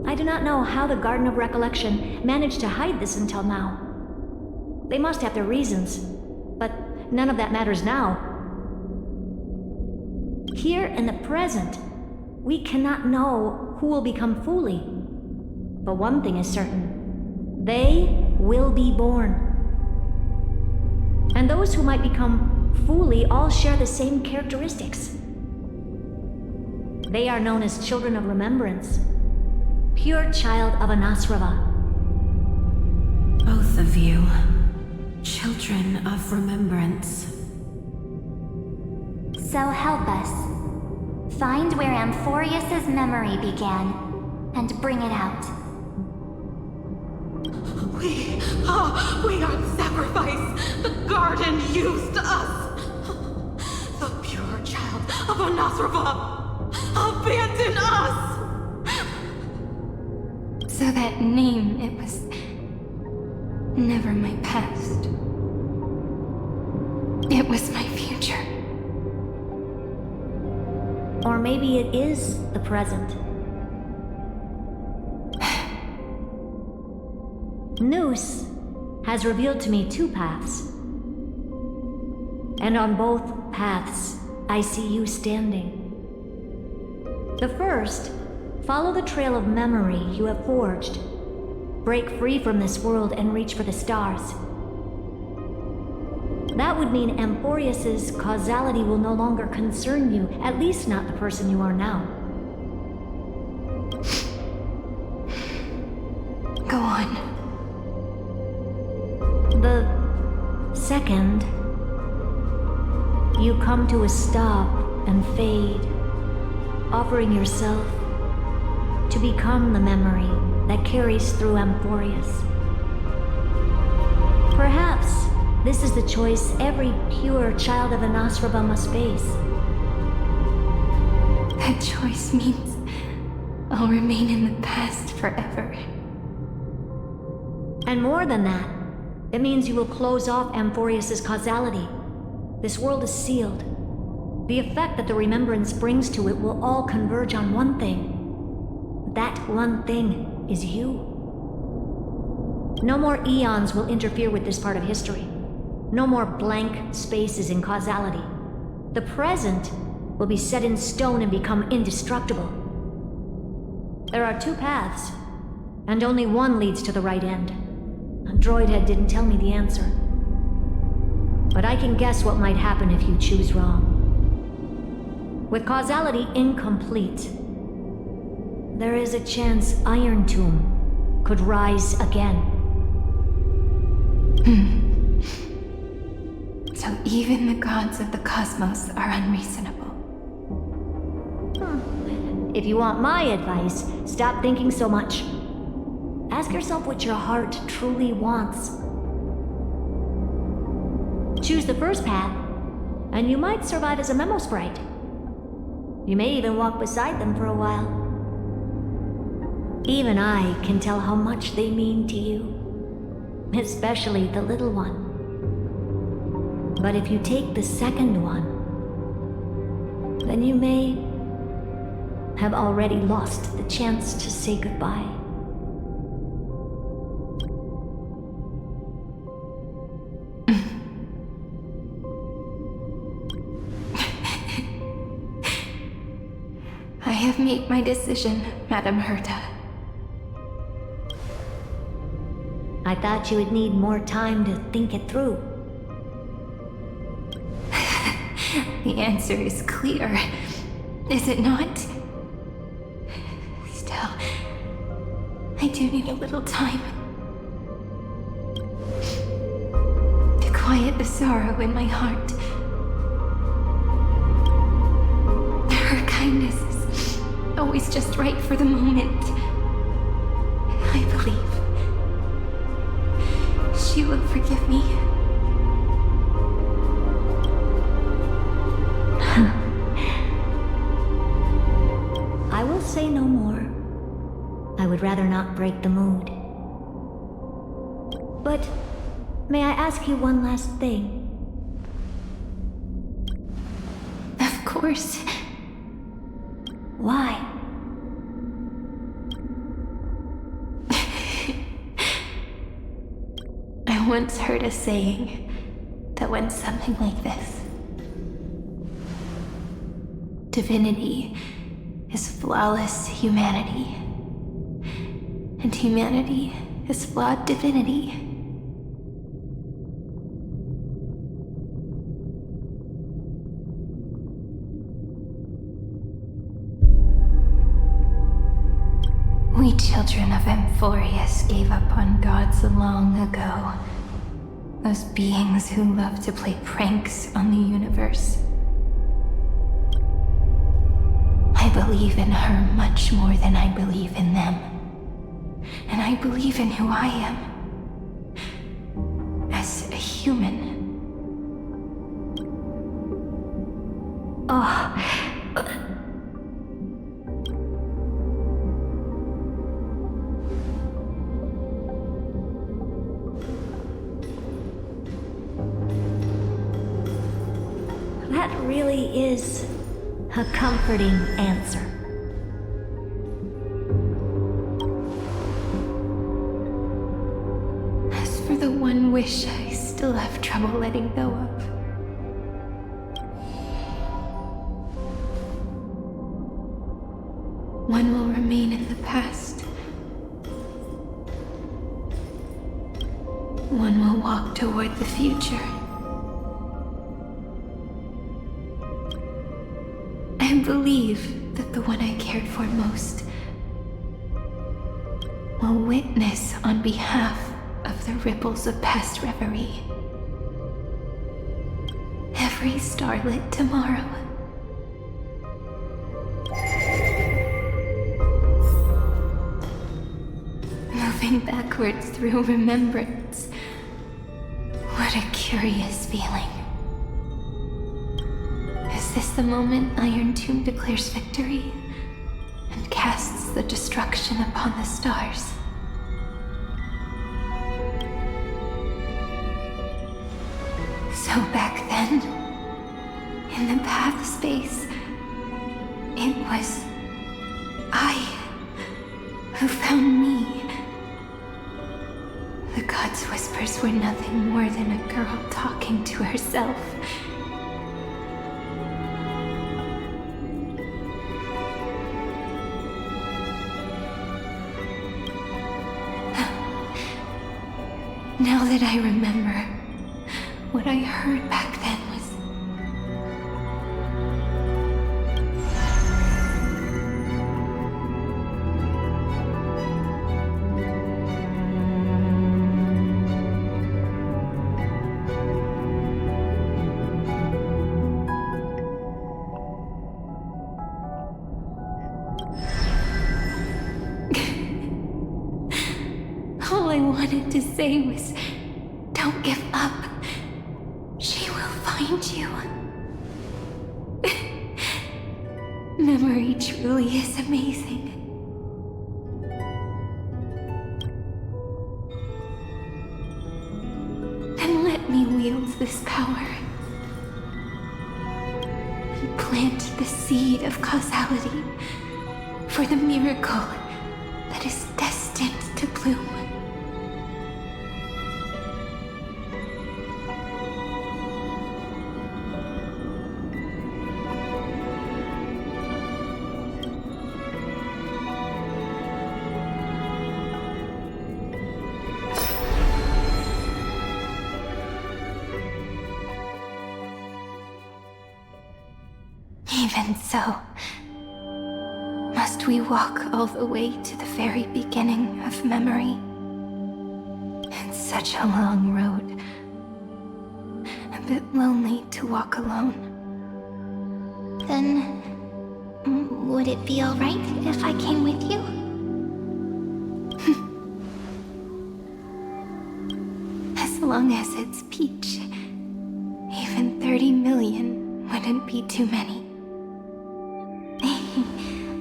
I do not know how the Garden of Recollection managed to hide this until now. They must have their reasons, but none of that matters now. Here in the present, we cannot know who will become Fooley. But one thing is certain. They will be born. And those who might become Fooley all share the same characteristics. They are known as Children of Remembrance. Pure child of Anasrava.
Both of you. Children of Remembrance.
So help us. Find where Amphorius's memory began, and bring it out.
We are the sacrifice the garden used us. The pure child of Anasrava abandoned us.
So that name, it was never my past. It was my future.
Or maybe it is the present. Noose has revealed to me two paths. And on both paths, I see you standing. The first, follow the trail of memory you have forged. Break free from this world and reach for the stars. That would mean Emporius's causality will no longer concern you, at least not the person you are now.
Go on.
The second, you come to a stop and fade, offering yourself to become the memory that carries through Emporius. Perhaps this is the choice every pure child of Anasrava must face.
That choice means I'll remain in the past forever.
And more than that, it means you will close off Amphorius's causality. This world is sealed. The effect that the remembrance brings to it will all converge on one thing. That one thing is you. No more eons will interfere with this part of history. No more blank spaces in causality. The present will be set in stone and become indestructible. There are two paths, and only one leads to the right end. Droidhead didn't tell me the answer. but I can guess what might happen if you choose wrong. With causality incomplete, there is a chance Iron Tomb could rise again.
So even the gods of the cosmos are unreasonable.
If you want my advice, stop thinking so much. Ask yourself what your heart truly wants. Choose the first path, and you might survive as a memo sprite. You may even walk beside them for a while. Even I can tell how much they mean to you, especially the little one. But if you take the second one, then you may have already lost the chance to say goodbye.
I have made my decision, Madame Herta.
I thought you would need more time to think it through.
The answer is clear, is it not? Still, I do need a little time to quiet the sorrow in my heart. Her kindness is always just right for the moment. I believe she will forgive me.
I will say no more. I would rather not break the mood. But may I ask you one last thing?
Of course.
Why?
I once heard a saying that went something like this. Divinity is flawless humanity, and humanity is flawed divinity. We children of Amphorius gave up on gods long ago. Those beings who love to play pranks on the universe. I believe in her much more than I believe in them. And I believe in who I am. As a human.
That really is a comforting answer.
As for the one wish I still have trouble letting go of. One will remain in the past. One will walk toward the future. I believe that the one I cared for most will witness on behalf of the ripples of past reverie. Every starlit tomorrow. Moving backwards through remembrance. What a curious feeling. Is this the moment Iron Tomb declares victory and casts the destruction upon the stars? So back then, in the path space, it was I who found me. The gods' whispers were nothing more than a girl talking to herself. Now that I remember what what I heard back then was... All I wanted to say was, don't give up. She will find you. Memory truly is amazing. Then let me wield this power and plant the seed of causality for the miracle that is destined to bloom. Even so, must we walk all the way to the very beginning of memory? It's such a long road. A bit lonely to walk alone.
Then, would it be alright if I came with you?
As long as it's Peach, even 30 million wouldn't be too many.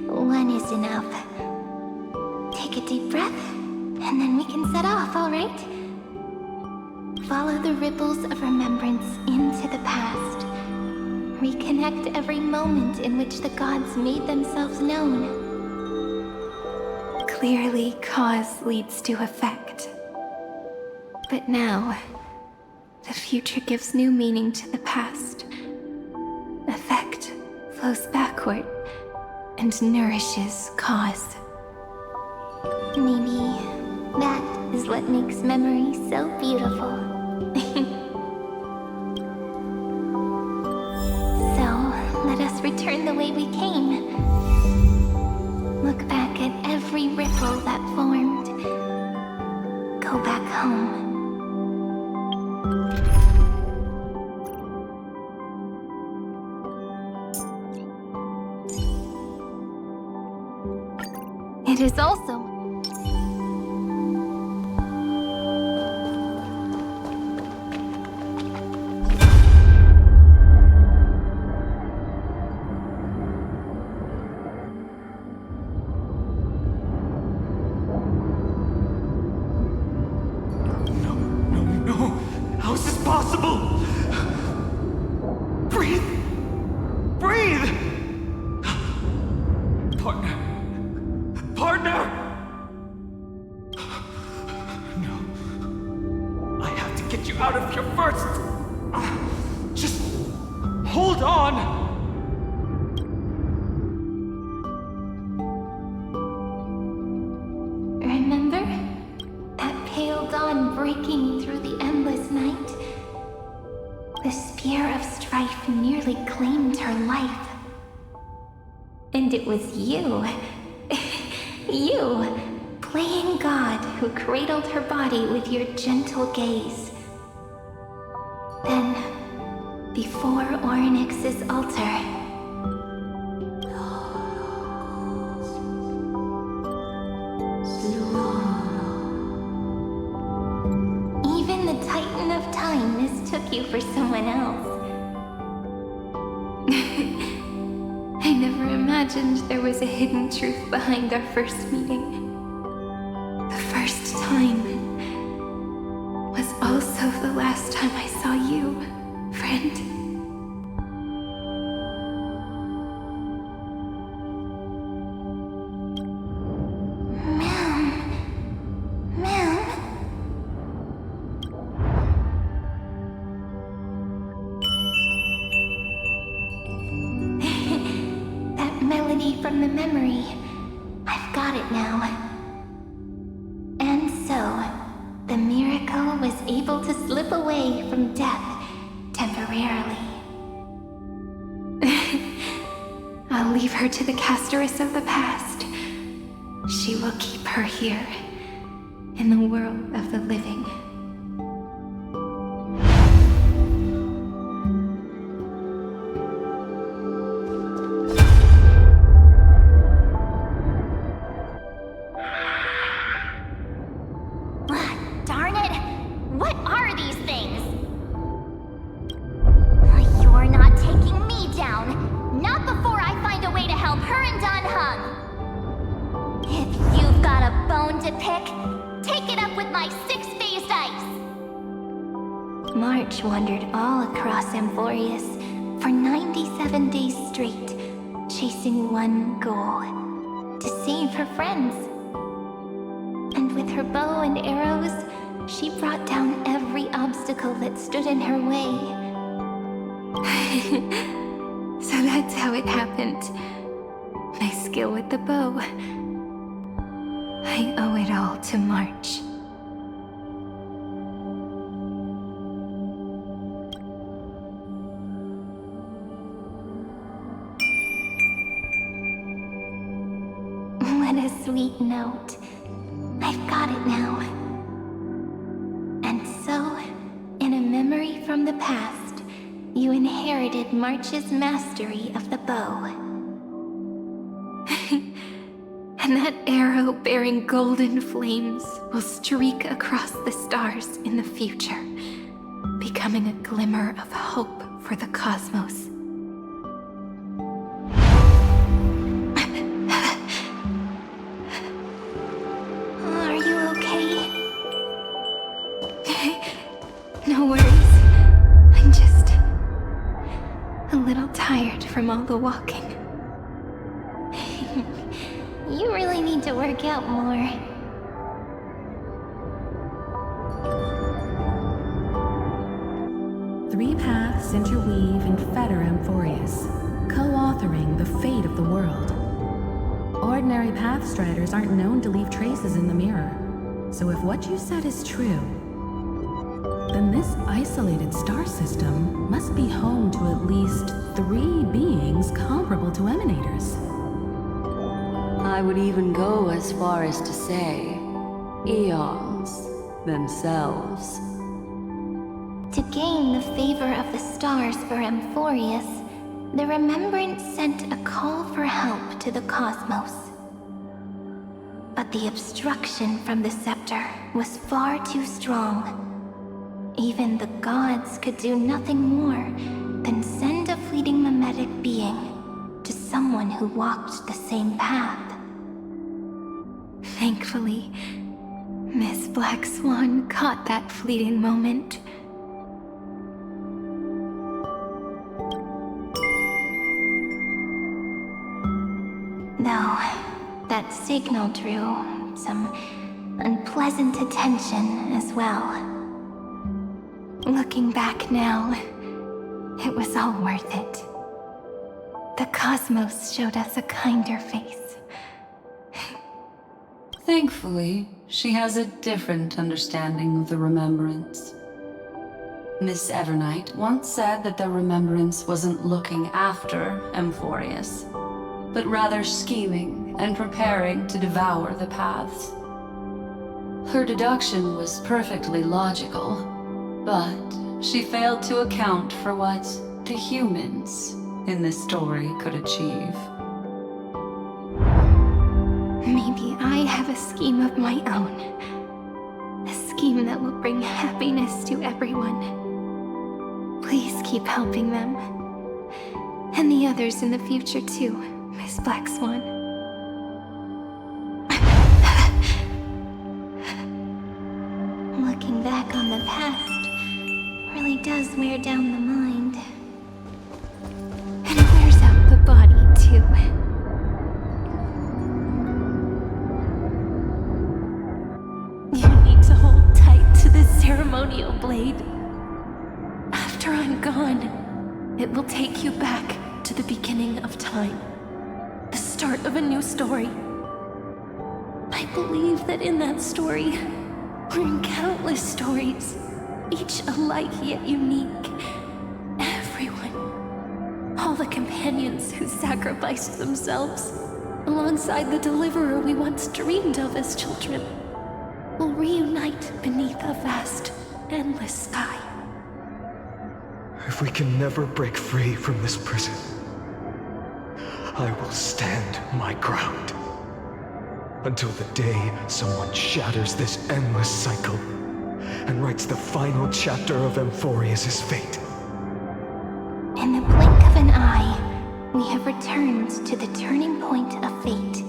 One is enough. Take a deep breath, and then we can set off, alright? Follow the ripples of remembrance into the past. Reconnect every moment in which the gods made themselves known.
Clearly, cause leads to effect. But now, the future gives new meaning to the past. Effect flows backward and nourishes cause.
Maybe that is what makes memory so beautiful. So, let us return the way we came. Look back at every ripple that formed. Go back home.
It is also...
No! How is this possible? Breathe! Breathe! Partner! No. I have to get you out of here first! Just hold on!
Remember? That pale dawn breaking through the endless night? The spear of strife nearly claimed her life. And it was you. You, playing God, who cradled her body with your gentle gaze. Then, before Orynyx's altar, even the Titan of Time mistook you for someone else.
I never imagined there was a hidden truth behind our first meeting. The first time was also the last time I saw you, friend.
Melody from the memory. I've got it now. And so, the miracle was able to slip away from death
rarely. I'll leave her to the casteress of the past. She will keep her here, in the world of the living.
Darn it! What are these things? You're not taking me down. Not before I find a way to help her and Don Hung. If you've got a bone to pick, take it up with my six-phased ice.
March wandered all across Amphorius for 97 days straight, chasing one goal: to save her friends. And with her bow and arrows, she brought down every obstacle that stood in her way. So that's how it happened. My skill with the bow. I owe it all to March. What a sweet note. I've got it now. And so, in a memory from the past, you inherited March's mastery of the bow. And that arrow bearing golden flames will streak across the stars in the future, becoming a glimmer of hope for the cosmos. Are you okay? No worries. I'm just a little tired from all the walking.
You really need to work out more.
Three paths interweave and fetter Amphorius, co-authoring the fate of the world. Ordinary pathstriders aren't known to leave traces in the mirror, so if what you said is true, then this isolated star system must be home to at least 3 beings comparable to emanators.
I would even go as far as to say, eons themselves.
To gain the favor of the stars for Amphorius, the Remembrance sent a call for help to the cosmos. But the obstruction from the scepter was far too strong. Even the gods could do nothing more than send a fleeting mimetic being to someone who walked the same path. Thankfully, Miss Black Swan caught that fleeting moment. Though, that signal drew some unpleasant attention as well. Looking back now, it was all worth it. The cosmos showed us a kinder face.
Thankfully, she has a different understanding of the Remembrance. Miss Evernight once said that the Remembrance wasn't looking after Amphorius, but rather scheming and preparing to devour the paths. Her deduction was perfectly logical, but she failed to account for what the humans in this story could achieve.
Maybe I have a scheme of my own. A scheme that will bring happiness to everyone. Please keep helping them. And the others in the future too, Miss Black Swan. Looking back on the past really does wear down the mind. And it wears out the body too. You need to hold tight to this ceremonial blade. After I'm gone, it will take you back to the beginning of time. The start of a new story. I believe that in that story, we're in countless stories, each alike yet unique.
all the companions who sacrificed themselves, alongside the deliverer we once dreamed of as children, will reunite beneath a vast, endless sky.
If we can never break free from this prison, I will stand my ground. Until the day someone shatters this endless cycle and writes the final chapter of Amphorius' fate.
In the blink of an eye, we have returned to the turning point of fate.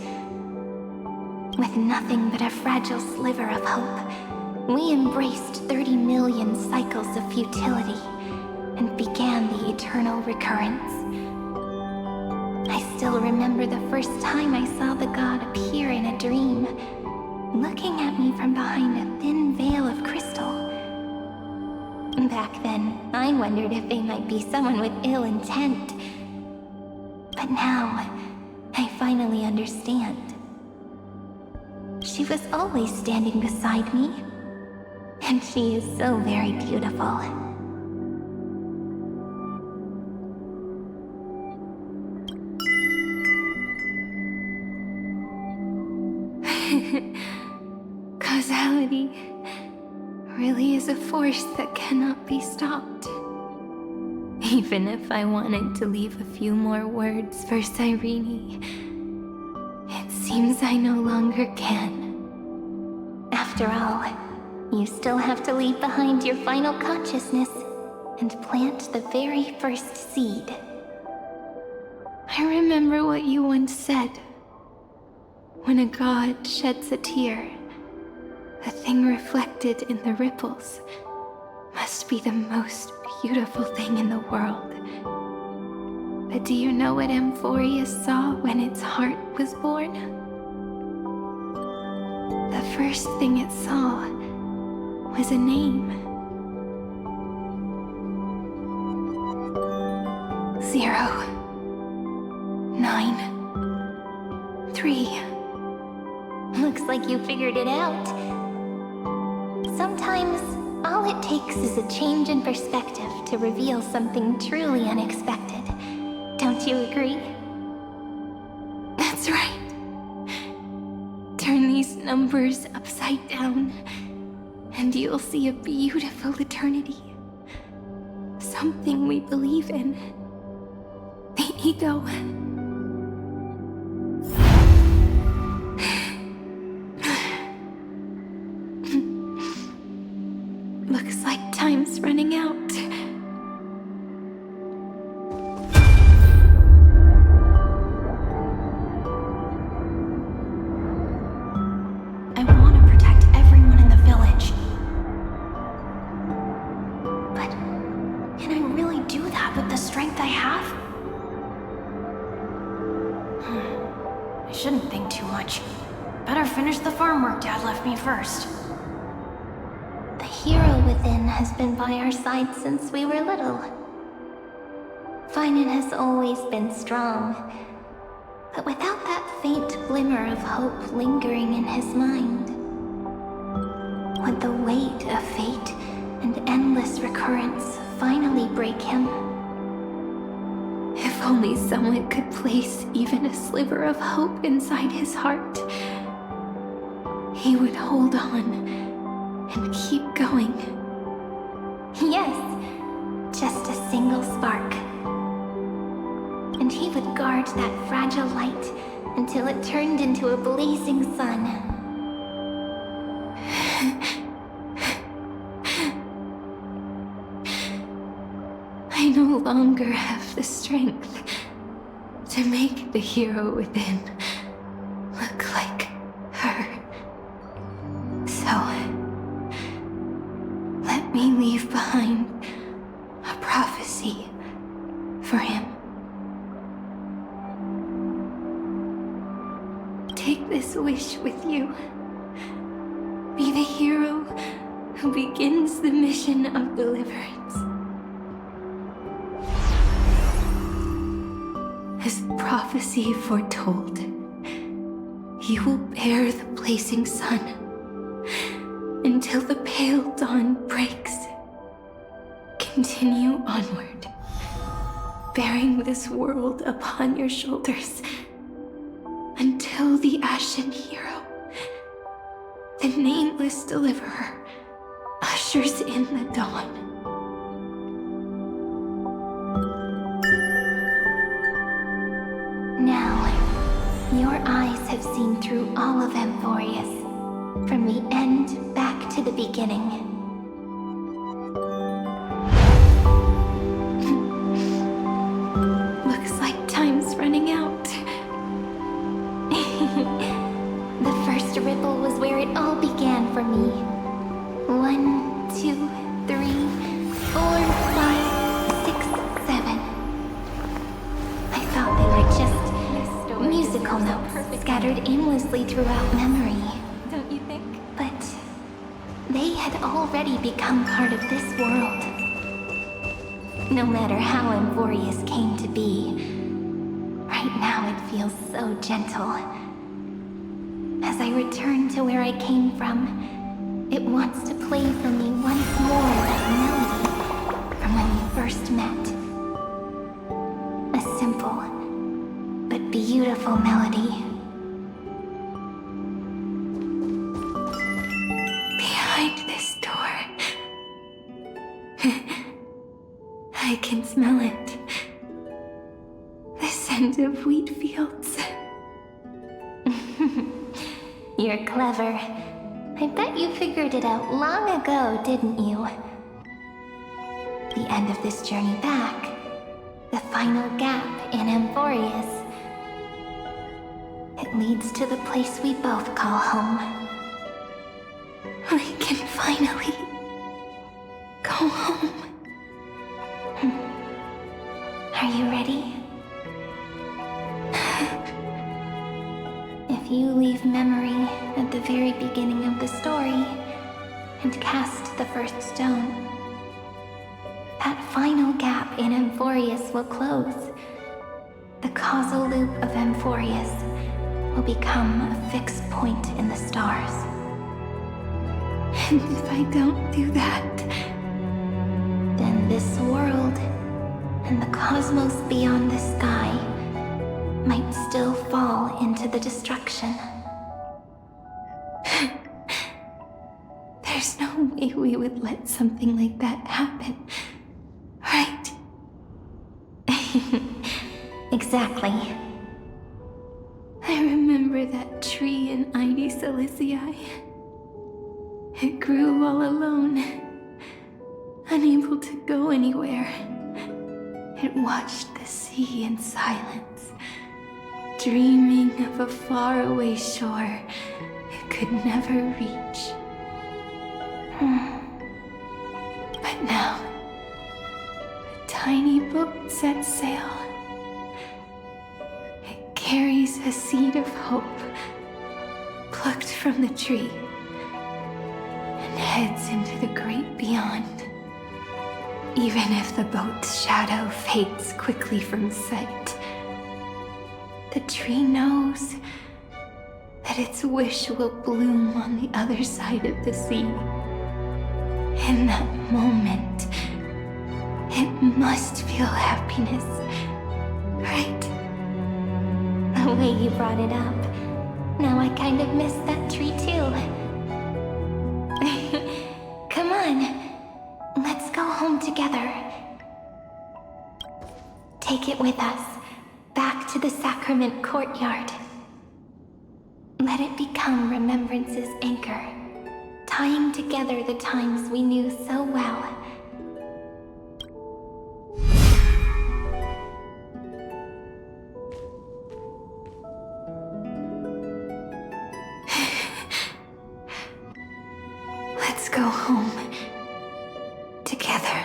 With nothing but a fragile sliver of hope, we embraced 30 million cycles of futility and began the eternal recurrence. I still remember the first time I saw the god appear in a dream, looking at me from behind a thin veil of crystal. Back then, I wondered if they might be someone with ill intent. But now, I finally understand. She was always standing beside me, and she is so very beautiful. Causality really is a force that cannot be stopped. Even if I wanted to leave a few more words for Cyrene, it seems I no longer can. After all, you still have to leave behind your final consciousness and plant the very first seed. I remember what you once said. When a god sheds a tear, the thing reflected in the ripples must be the most beautiful thing in the world. But do you know what Amphorius saw when its heart was born? The first thing it saw was a name. 0, 9, 3. Looks like you figured it out. Sometimes, all it takes is a change in perspective to reveal something truly unexpected. Don't you agree? That's right. Turn these numbers upside down, and you'll see a beautiful eternity. Something we believe in. The ego. Looks like time's running out. I want to protect everyone in the village. But can I really do that with the strength I have? I shouldn't think too much. Better finish the farm work Dad left me first. The hero within has been by our side since we were little. Finan has always been strong, but without that faint glimmer of hope lingering in his mind, would the weight of fate and endless recurrence finally break him? If only someone could place even a sliver of hope inside his heart, he would hold on and keep going. Yes, just a single spark. And he would guard that fragile light until it turned into a blazing sun. I no longer have the strength to make the hero within look like her. So, let me leave behind a prophecy for him. Take this wish with you. Be the hero who begins the mission of deliverance. As prophecy foretold, you will bear the blazing sun until the pale dawn breaks. Continue onward. bearing this world upon your shoulders until the Ashen Hero, the nameless deliverer, ushers in the dawn.
Now, your eyes have seen through all of Amphorius, from the end back to the beginning.
Looks like time's running out.
The first ripple was where it all began for me. 1, 2, 3, 4, 5, 6, 7. I thought they were just musical notes scattered aimlessly throughout memory.
Don't you think?
But they had already become part of this world. No matter how Amphorius came to be, right now it feels so gentle. As I return to where I came from, it wants to play for me once more that melody from when we first met. A simple but beautiful melody.
Behind this door, I can smell it. The scent of wheat fields.
You're clever. I bet you figured it out long ago, didn't you? The end of this journey back, the final gap in Amphorius. It leads to the place we both call home.
We can finally go home.
Are you ready? If you leave memory at the very beginning of the story and cast the first stone, that final gap in Amphorius will close. The causal loop of Amphorius will become a fixed point in the stars.
And if I don't do that,
then this world and the cosmos beyond the sky might still fall into the destruction.
There's no way we would let something like that happen, right?
Exactly.
I remember that tree in Ide Siliciae. It grew all alone, unable to go anywhere. It watched the sea in silence, dreaming of a faraway shore it could never reach. But now, a tiny boat sets sail. It carries a seed of hope, plucked from the tree, and heads into the great beyond. Even if the boat's shadow fades quickly from sight, the tree knows that its wish will bloom on the other side of the sea. In that moment, it must feel happiness, right?
The way you brought it up, now I kind of miss that tree too. Come on, let's go home together. Take it with us, back to the sacrament courtyard. Let it become remembrance's anchor, tying together the times we knew so well.
Let's go home together.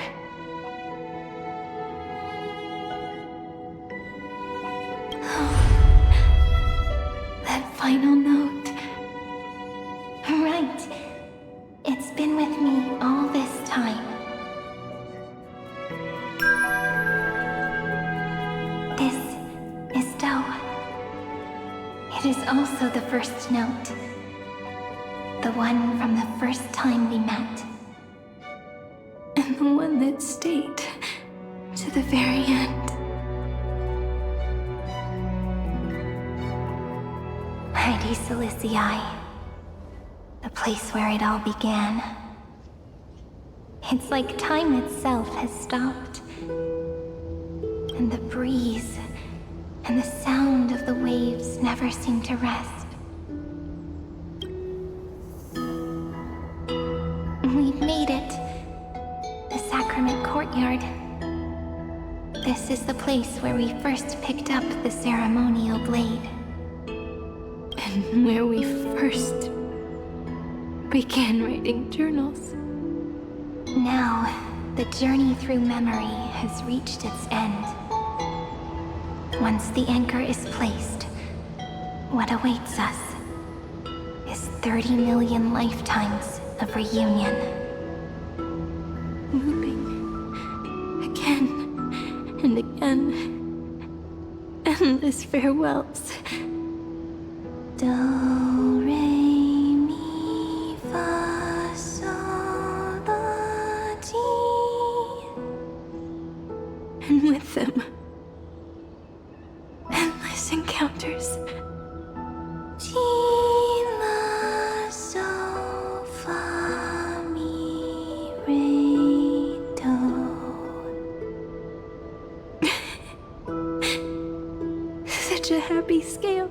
That final note.
Right. It's been with me all this time. This is Do. It is also the first note. The one from the first time we met.
And the one that stayed to the very end. Mighty Silicii. The place where it all began. It's like time itself has stopped. And the breeze and the sound of the waves never seem to rest. We've made it. The Sacrament Courtyard. This is the place where we first picked up the ceremonial blade. And where we first began writing journals. Now, the journey through memory has reached its end. Once the anchor is placed, what awaits us is 30 million lifetimes of reunion. Looping again and again. Endless farewells. Do, re, mi, fa, sol, la, ti. And with them, endless encounters. Ti, la, sol, fa, mi, re, do. Such a happy scale.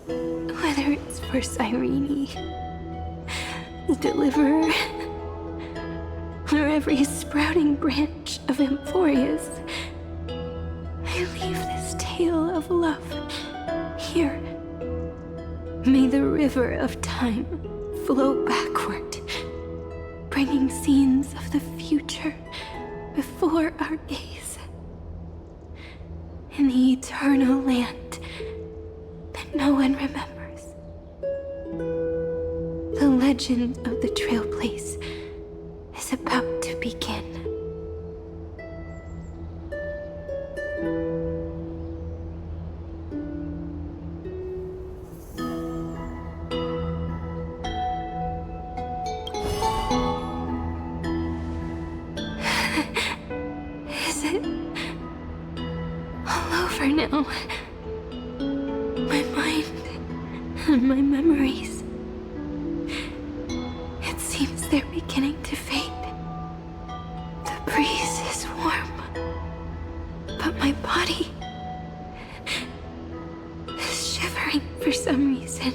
Whether it's for Cyrene, the Deliverer, or every sprouting branch of Emphorius, I leave this tale of love here. May the river of time flow backward, bringing scenes of the future before our gaze. In the eternal land that no one remembers. The legend of the Trailblaze is about to begin. Is it all over now? My mind and my memories. It seems they're beginning to fade. The breeze is warm, but my body is shivering for some reason.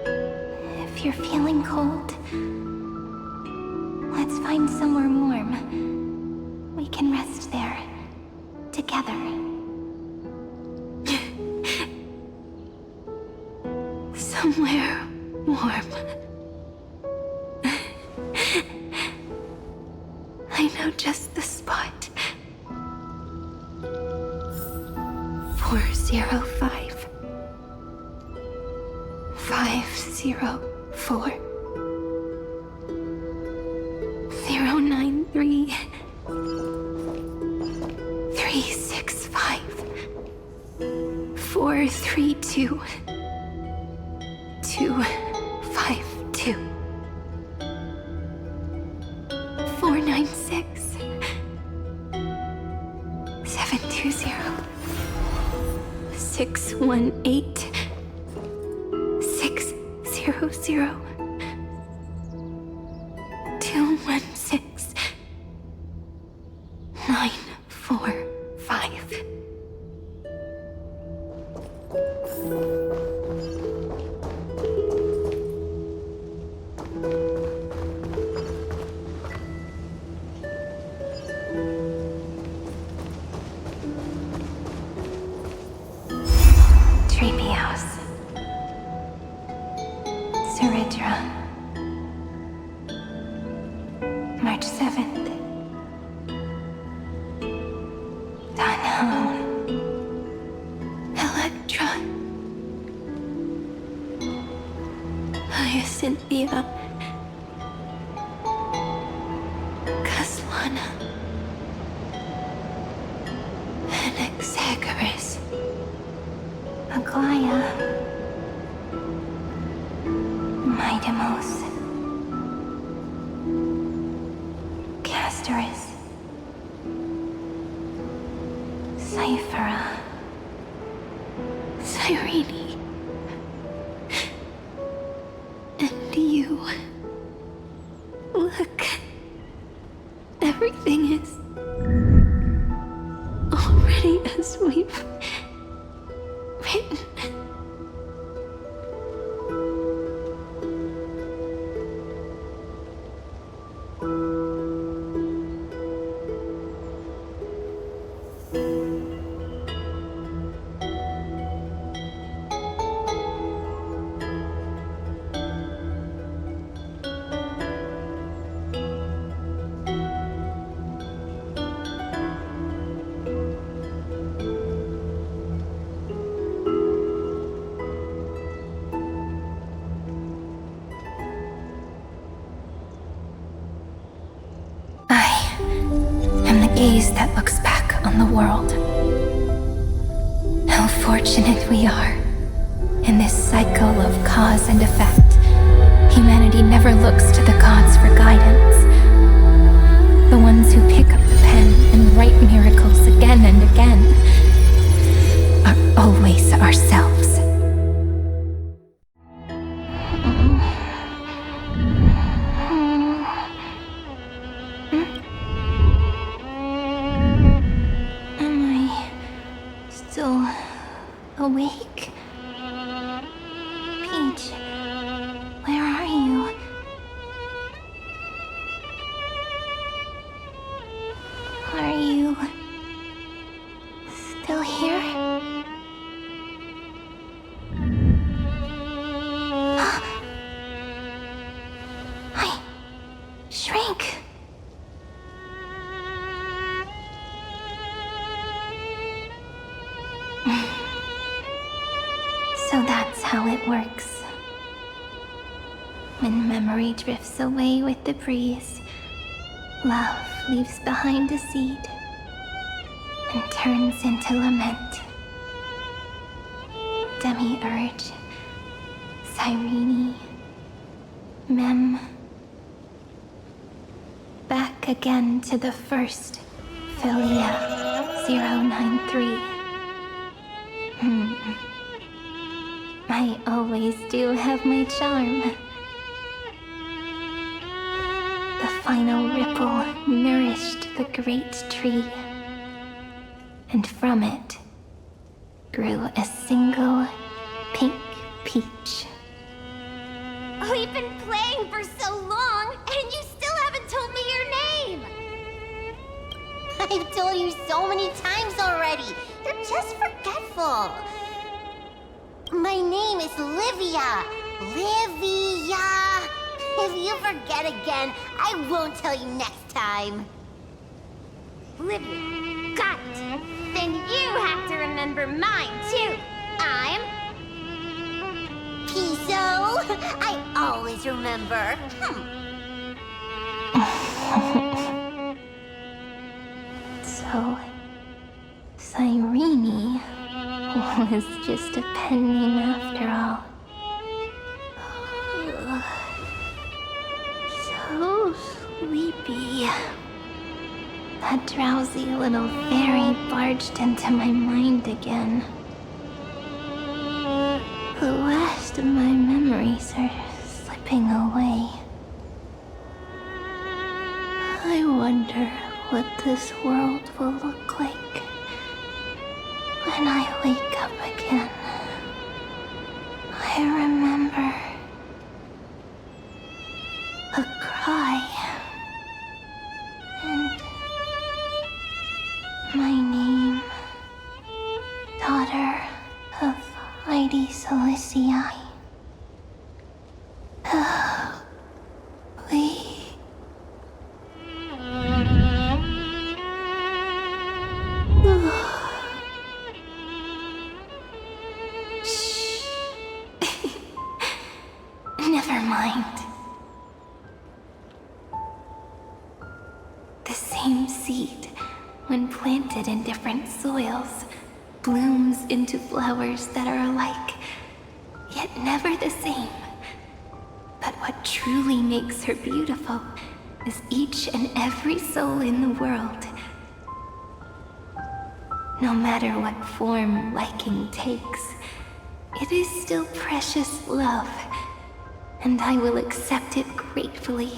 If you're feeling cold, let's find somewhere warm. We can rest there, together. Somewhere warm. I know just the spot. 405. 504. 093. 365. 432. 252. 496. 720. 618. 600. 216. 945. Treepy House. Suridra. March 7th. Dunhown. Electra. Hyacinthia. Caslana. Anaxagoras. Aglaya. Midemos. Castoris. Cyphera. Cyrene. you. Look. Everything is already as we've written. Gaze that looks back on the world. How fortunate we are. In this cycle of cause and effect, humanity never looks to the gods for guidance. The ones who pick up the pen and write miracles again and again are always ourselves. Awake? Peach, where are you? Are you still here? I shrank. So that's how it works. When memory drifts away with the breeze, love leaves behind a seed and turns into lament. Demiurge, Cyrene, Mem. Back again to the first Philia 093. I always do have my charm. The final ripple nourished the great tree, and from it grew a single pink peach.
We've been playing for so long, and you still haven't told me your name! I've told you so many times already. You're just forgetful. My name is Livia. Livia! If you forget again, I won't tell you next time. Livia, got it. Then you have to remember mine, too. I'm... Piso. I always remember.
So, Cyrene was just a pen name after all. So sleepy. That drowsy little fairy barged into my mind again. The last of my memories are slipping away. I wonder what this world will look like when I wake up again. I remember a cry and my name, daughter of Lady Celestii. Never mind. The same seed, when planted in different soils, blooms into flowers that are alike, yet never the same. But what truly makes her beautiful is each and every soul in the world. No matter what form liking takes, it is still precious love, and I will accept it gratefully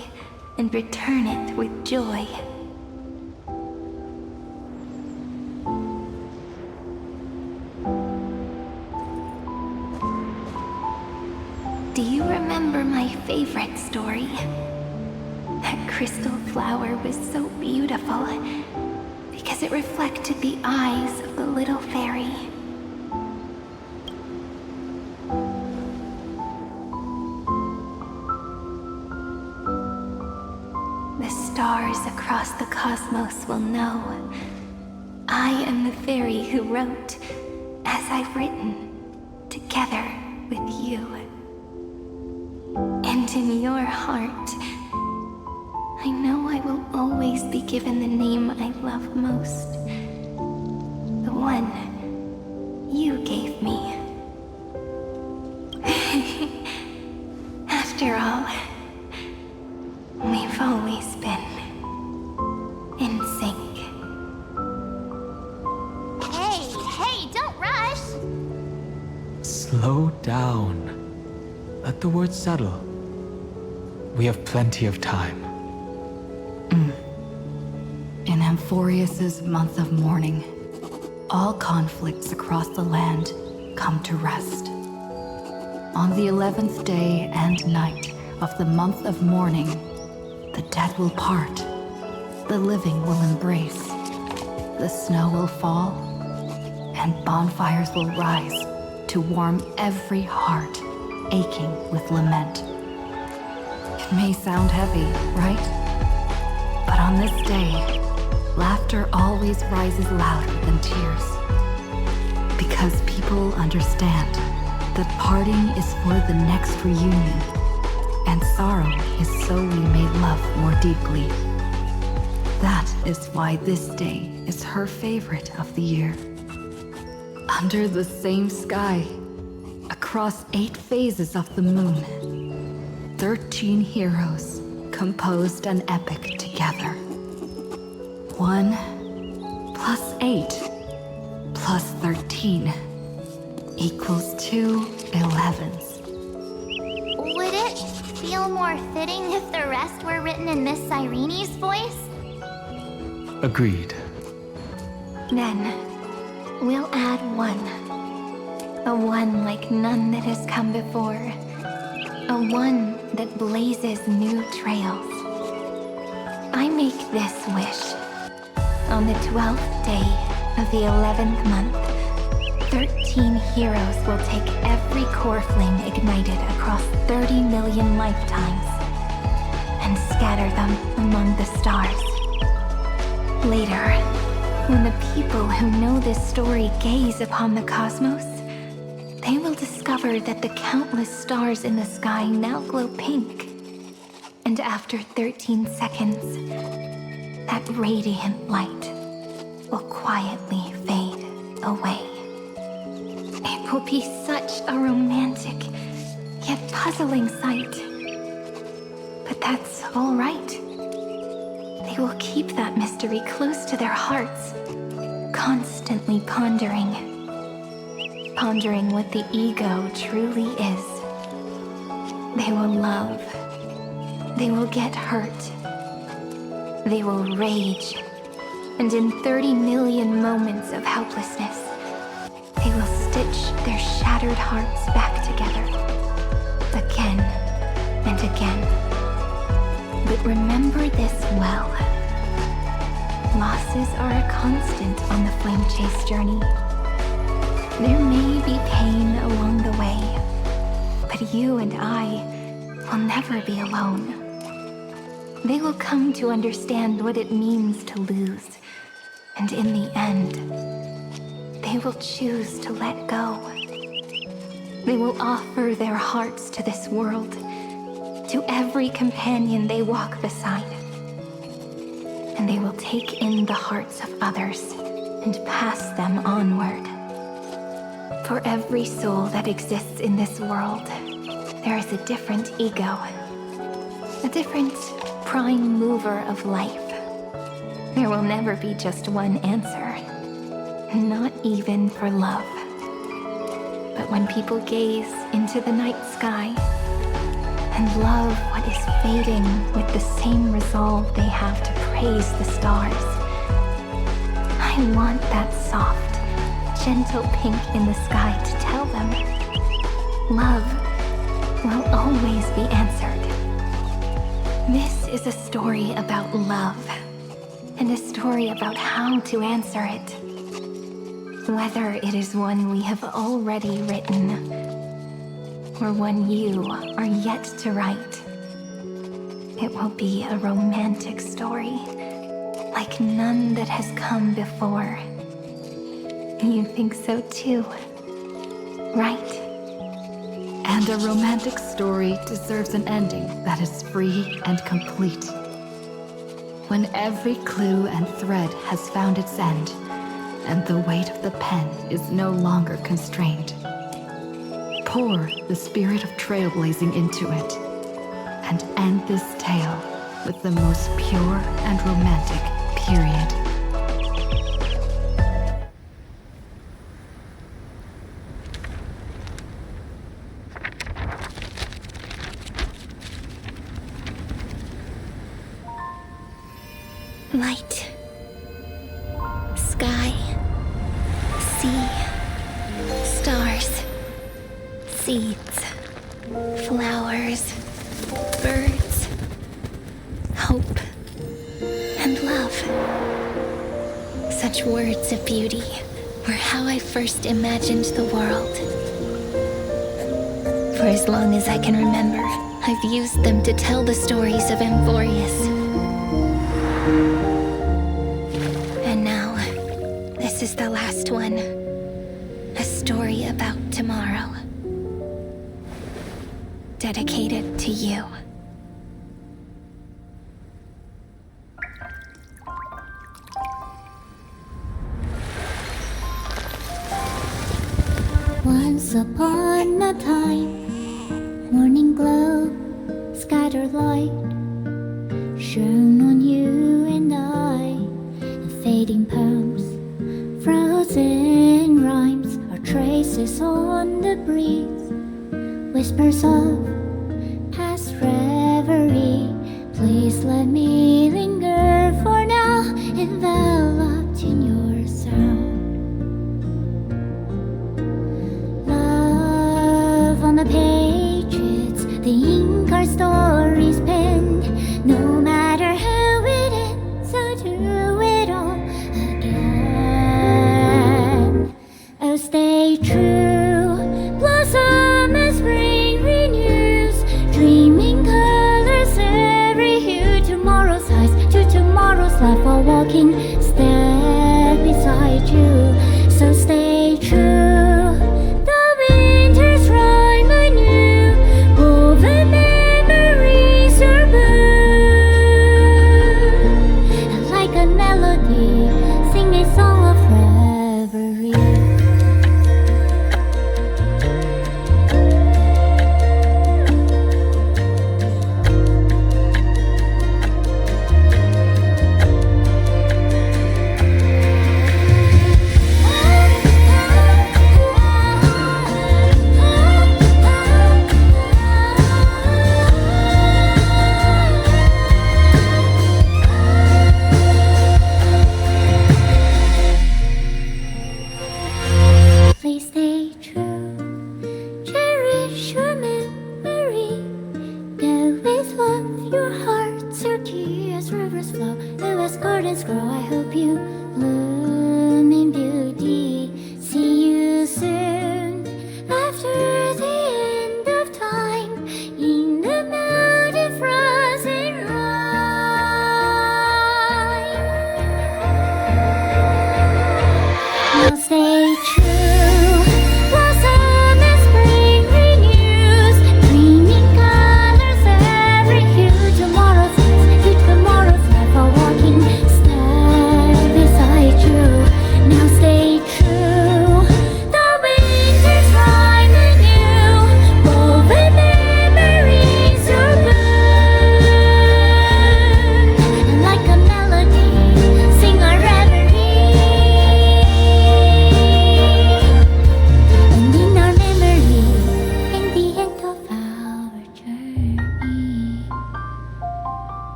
and return it with joy. Do you remember my favorite story? That crystal flower was so beautiful because it reflected the eyes of the little fairy. The stars across the cosmos will know I am the fairy who wrote, as I've written, together with you. And in your heart, I know I will always be given the name I love most. The one you gave me. After all, we've always been in sync.
Hey, don't rush!
Slow down. Let the words settle. We have plenty of time.
In Amphorius's month of mourning, all conflicts across the land come to rest. On the 11th day and night of the month of mourning, the dead will part, the living will embrace, the snow will fall, and bonfires will rise to warm every heart aching with lament. It may sound heavy, right? But on this day, laughter always rises louder than tears. Because people understand that parting is for the next reunion, and sorrow is so we may love more deeply. That is why this day is her favorite of the year. Under the same sky, across 8 phases of the moon, 13 heroes composed an epic together. 1 plus 8 plus 13 equals 2 11s.
Would it feel more fitting if the rest were written in Miss Irene's voice?
Agreed.
Then, we'll add 1. A 1 like none that has come before. A 1 that blazes new trails. I make this wish. On the 12th day of the 11th month, 13 heroes will take every core flame ignited across 30 million lifetimes and scatter them among the stars. Later, when the people who know this story gaze upon the cosmos, they will discover that the countless stars in the sky now glow pink. And after 13 seconds, that radiant light will quietly fade away. It will be such a romantic, yet puzzling sight. But that's all right. They will keep that mystery close to their hearts, constantly pondering what the ego truly is. They will love. They will get hurt. They will rage. And in 30 million moments of helplessness, they will stitch their shattered hearts back together. Again and again. But remember this well. Losses are a constant on the flame chase journey. There may be pain along the way, but you and I will never be alone. They will come to understand what it means to lose, and in the end, they will choose to let go. They will offer their hearts to this world, to every companion they walk beside. And they will take in the hearts of others and pass them onward. For every soul that exists in this world, there is a different ego, a different prime mover of life. There will never be just one answer, not even for love. But when people gaze into the night sky and love what is fading with the same resolve they have to praise the stars. I want that soft, gentle pink in the sky to tell them love will always be answered. This is a story about love, and a story about how to answer it. Whether it is one we have already written, or one you are yet to write, it will be a romantic story, like none that has come before. You think so too, right?
And a romantic story deserves an ending that is free and complete. When every clue and thread has found its end, and the weight of the pen is no longer constrained, pour the spirit of trailblazing into it, and end this tale with the most pure and romantic period.
Light, sky, sea, stars, seeds, flowers, birds, hope, and love. Such words of beauty were how I first imagined the world. For as long as I can remember, I've used them to tell the stories of Amphorius. And now, this is the last one. A story about tomorrow. Dedicated to you.
Once upon a time, morning glow, scattered light, shone on you and I. The fading poems, frozen rhymes, are traces on the breeze, whispers of past reverie. Please let me linger for now, enveloped in your sound. Love on the pages, the ink our stories penned. No matter how it ends, so do it all again. Oh, stay true, blossom as spring renews, dreaming colors every hue. Tomorrow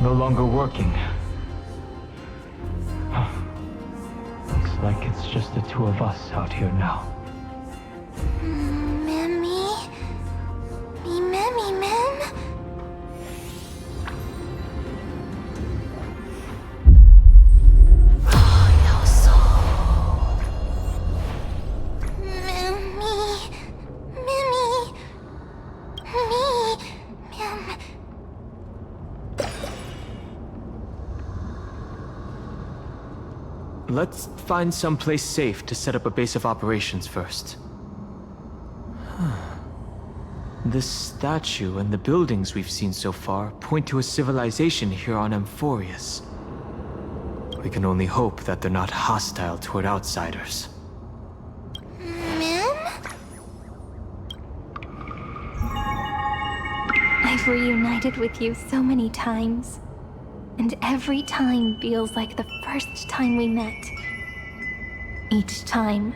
No longer working. Looks like it's just the two of us out here now. Let's find someplace safe to set up a base of operations first. This statue and the buildings we've seen so far point to a civilization here on Amphorius. We can only hope that they're not hostile toward outsiders.
I've reunited with you so many times. And every time feels like the first time we met. Each time,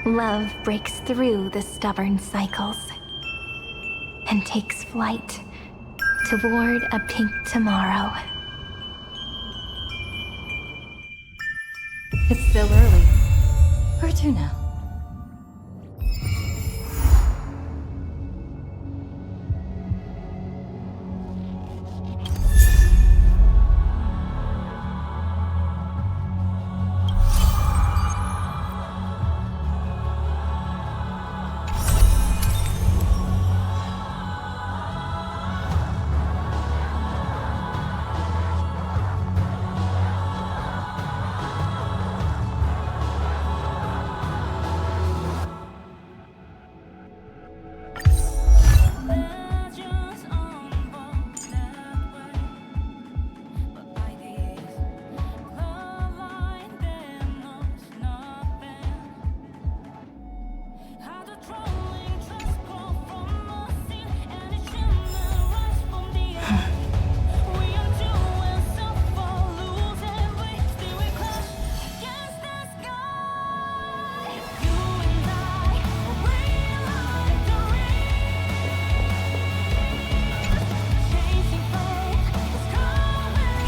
love breaks through the stubborn cycles and takes flight toward a pink tomorrow.
It's still early. Where to now?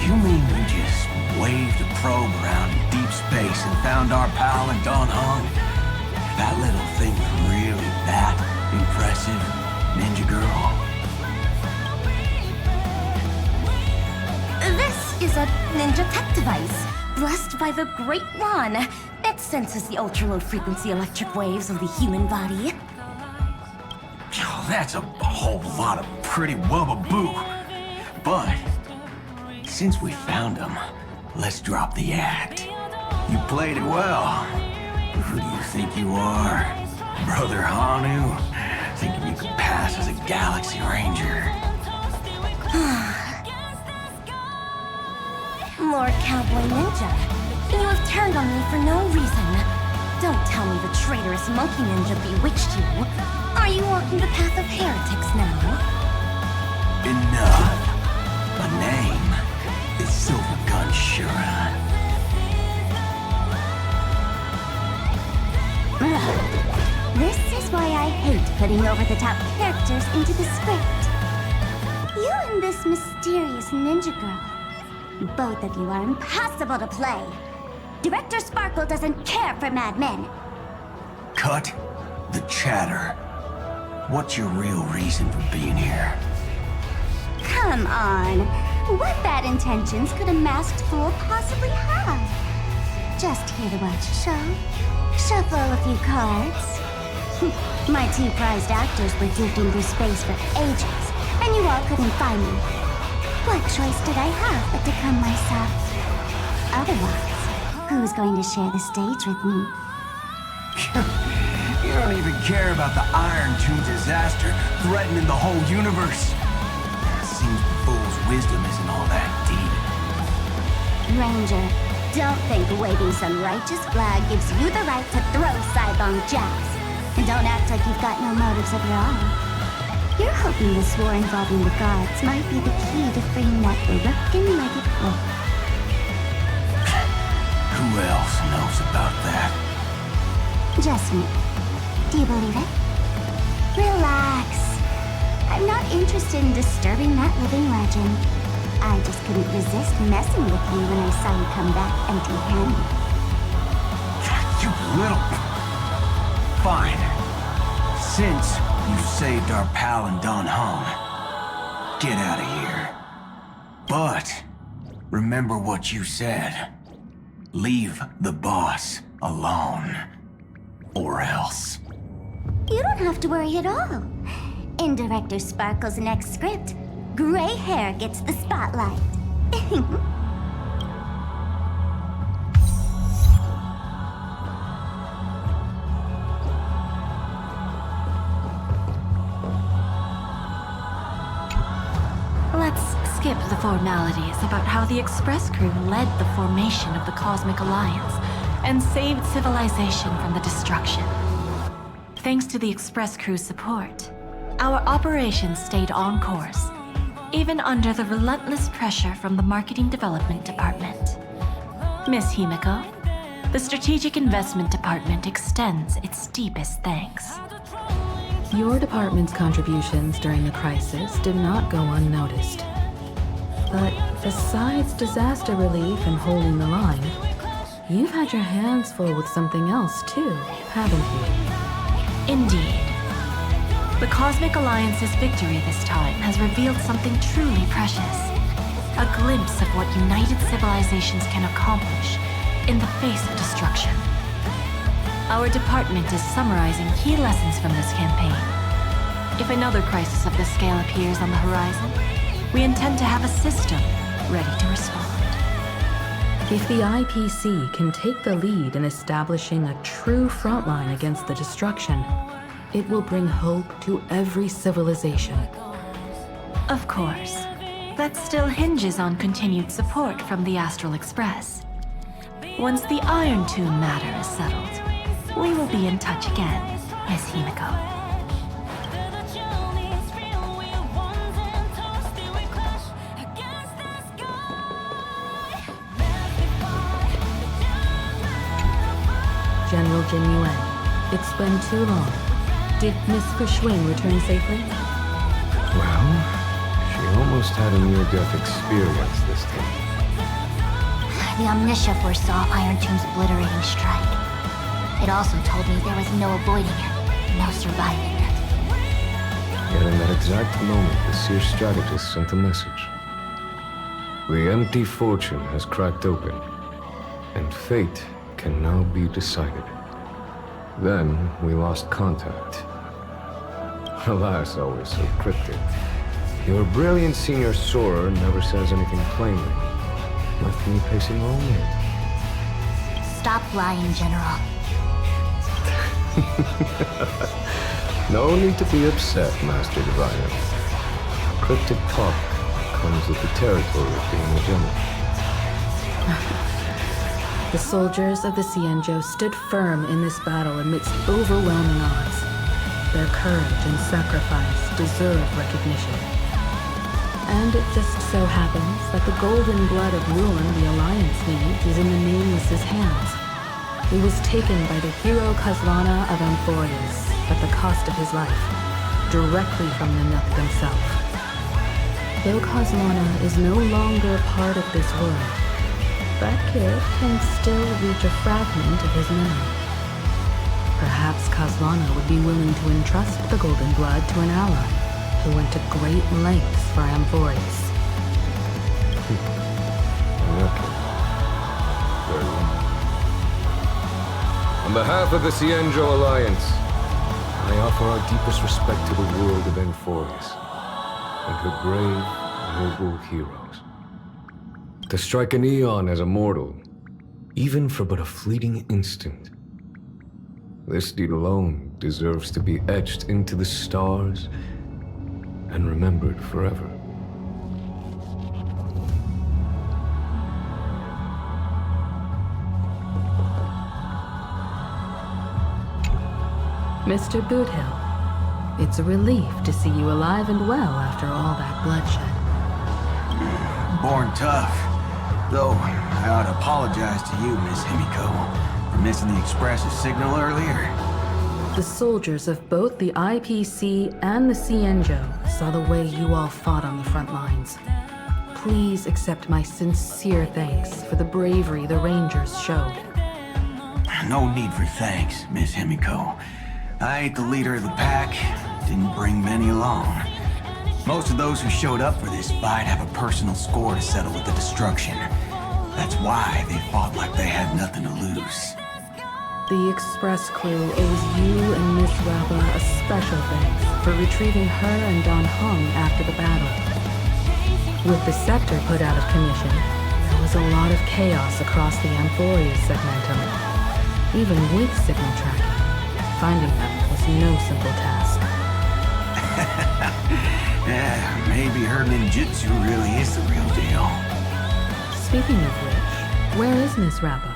You mean we just waved a probe around in deep space and found our pal in Don Hong? That little thing was really that impressive, Ninja Girl?
This is a ninja tech device, blessed by the Great One. It senses the ultra-low-frequency electric waves of the human body.
Oh, that's a whole lot of pretty wubbaboo. But since we found him, let's drop the act. You played it well. Who do you think you are? Brother Hanu? Thinking you could pass as a Galaxy Ranger?
Lord Cowboy Ninja, you have turned on me for no reason. Don't tell me the traitorous monkey ninja bewitched you. Are you walking the path of heretics now?
Enough. My name is Silvergun Shura.
This is why I hate putting over-the-top characters into the script. You and this mysterious ninja girl. Both of you are impossible to play. Director Sparkle doesn't care for madmen.
Cut the chatter. What's your real reason for being here?
Come on. What bad intentions could a masked fool possibly have? Just here to watch a show. Shuffle a few cards. My two prized actors were drifting through space for ages, and you all couldn't find me. What choice did I have but to come myself? Otherwise, who's going to share the stage with me?
You don't even care about the Iron Tomb disaster threatening the whole universe. Seems the fool's wisdom isn't all that deep.
Ranger, don't think waving some righteous flag gives you the right to throw sidelong jabs. And don't act like you've got no motives of your own. You're hoping this war involving the gods might be the key to freeing that broken-legged wolf.
Who else knows about that?
Just me. Do you believe it? Relax. I'm not interested in disturbing that living legend. I just couldn't resist messing with you when I saw you come back empty-handed.
You little... Fine. Since you saved our pal and Don home, get out of here. But remember what you said. Leave the boss alone. Or else.
You don't have to worry at all. In Director Sparkle's next script, gray hair gets the spotlight.
Let's skip the formalities about how the Express crew led the formation of the Cosmic Alliance and saved civilization from the destruction. Thanks to the Express crew's support, our operations stayed on course, even under the relentless pressure from the Marketing Development Department. Miss Himiko, the Strategic Investment Department extends its deepest thanks.
Your department's contributions during the crisis did not go unnoticed. But besides disaster relief and holding the line, you've had your hands full with something else too, haven't you?
Indeed. The Cosmic Alliance's victory this time has revealed something truly precious. A glimpse of what united civilizations can accomplish in the face of destruction. Our department is summarizing key lessons from this campaign. If another crisis of this scale appears on the horizon, we intend to have a system ready to respond.
If the IPC can take the lead in establishing a true frontline against the destruction, it will bring hope to every civilization.
Of course, that still hinges on continued support from the Astral Express. Once the Iron Tomb matter is settled, we will be in touch again, Miss Himiko.
General Jin Yuan, it's been too long. Did Miss Fushwing return safely?
Well, she almost had a near-death experience this time.
The Omniscia foresaw Iron Tomb's obliterating strike. It also told me there was no avoiding it, no surviving it.
Yet in that exact moment, the Seer strategist sent a message. The empty fortune has cracked open, and fate can now be decided. Then we lost contact. Alas, always so cryptic. Your brilliant senior soarer never says anything plainly. Left me pacing lonely.
Stop lying, General.
No need to be upset, Master Diviner. Cryptic talk comes with the territory of being a general.
The soldiers of the Cienjo stood firm in this battle amidst overwhelming odds. Their courage and sacrifice deserve recognition. And it just so happens that the golden blood of Luan the Alliance needs is in the Nameless's hands. It was taken by the hero Kazlana of Amphorius at the cost of his life, directly from Nanuth himself. Though Kozlana is no longer part of this world, that kid can still reach a fragment of his memory. Perhaps Kozlana would be willing to entrust the Golden Blood to an ally who went to great lengths for Amphorius.
Very well. On behalf of the Cienjo Alliance, I offer our deepest respect to the world of Amphorius and her brave, noble heroes. To strike an eon as a mortal, even for but a fleeting instant, this deed alone deserves to be etched into the stars and remembered forever.
Mr. Boothill, it's a relief to see you alive and well after all that bloodshed.
Born tough. Though, I ought to apologize to you, Miss Himiko, for missing the Express's signal earlier.
The soldiers of both the IPC and the Cienjo saw the way you all fought on the front lines. Please accept my sincere thanks for the bravery the Rangers showed.
No need for thanks, Miss Himiko. I ain't the leader of the pack, didn't bring many along. Most of those who showed up for this fight have a personal score to settle with the destruction. That's why they fought like they had nothing to lose.
The Express crew owes you and Miss Rappa a special thanks for retrieving her and Don Hung after the battle. With the sector put out of commission, there was a lot of chaos across the Amphorius segmentum. Even with signal tracking, finding them was no simple task.
Yeah, maybe her ninjutsu really is the real deal.
Speaking of which, where is Miss Rappa?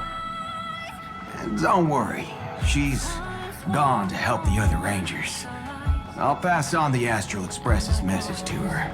Don't worry, she's gone to help the other Rangers. I'll pass on the Astral Express's message to her.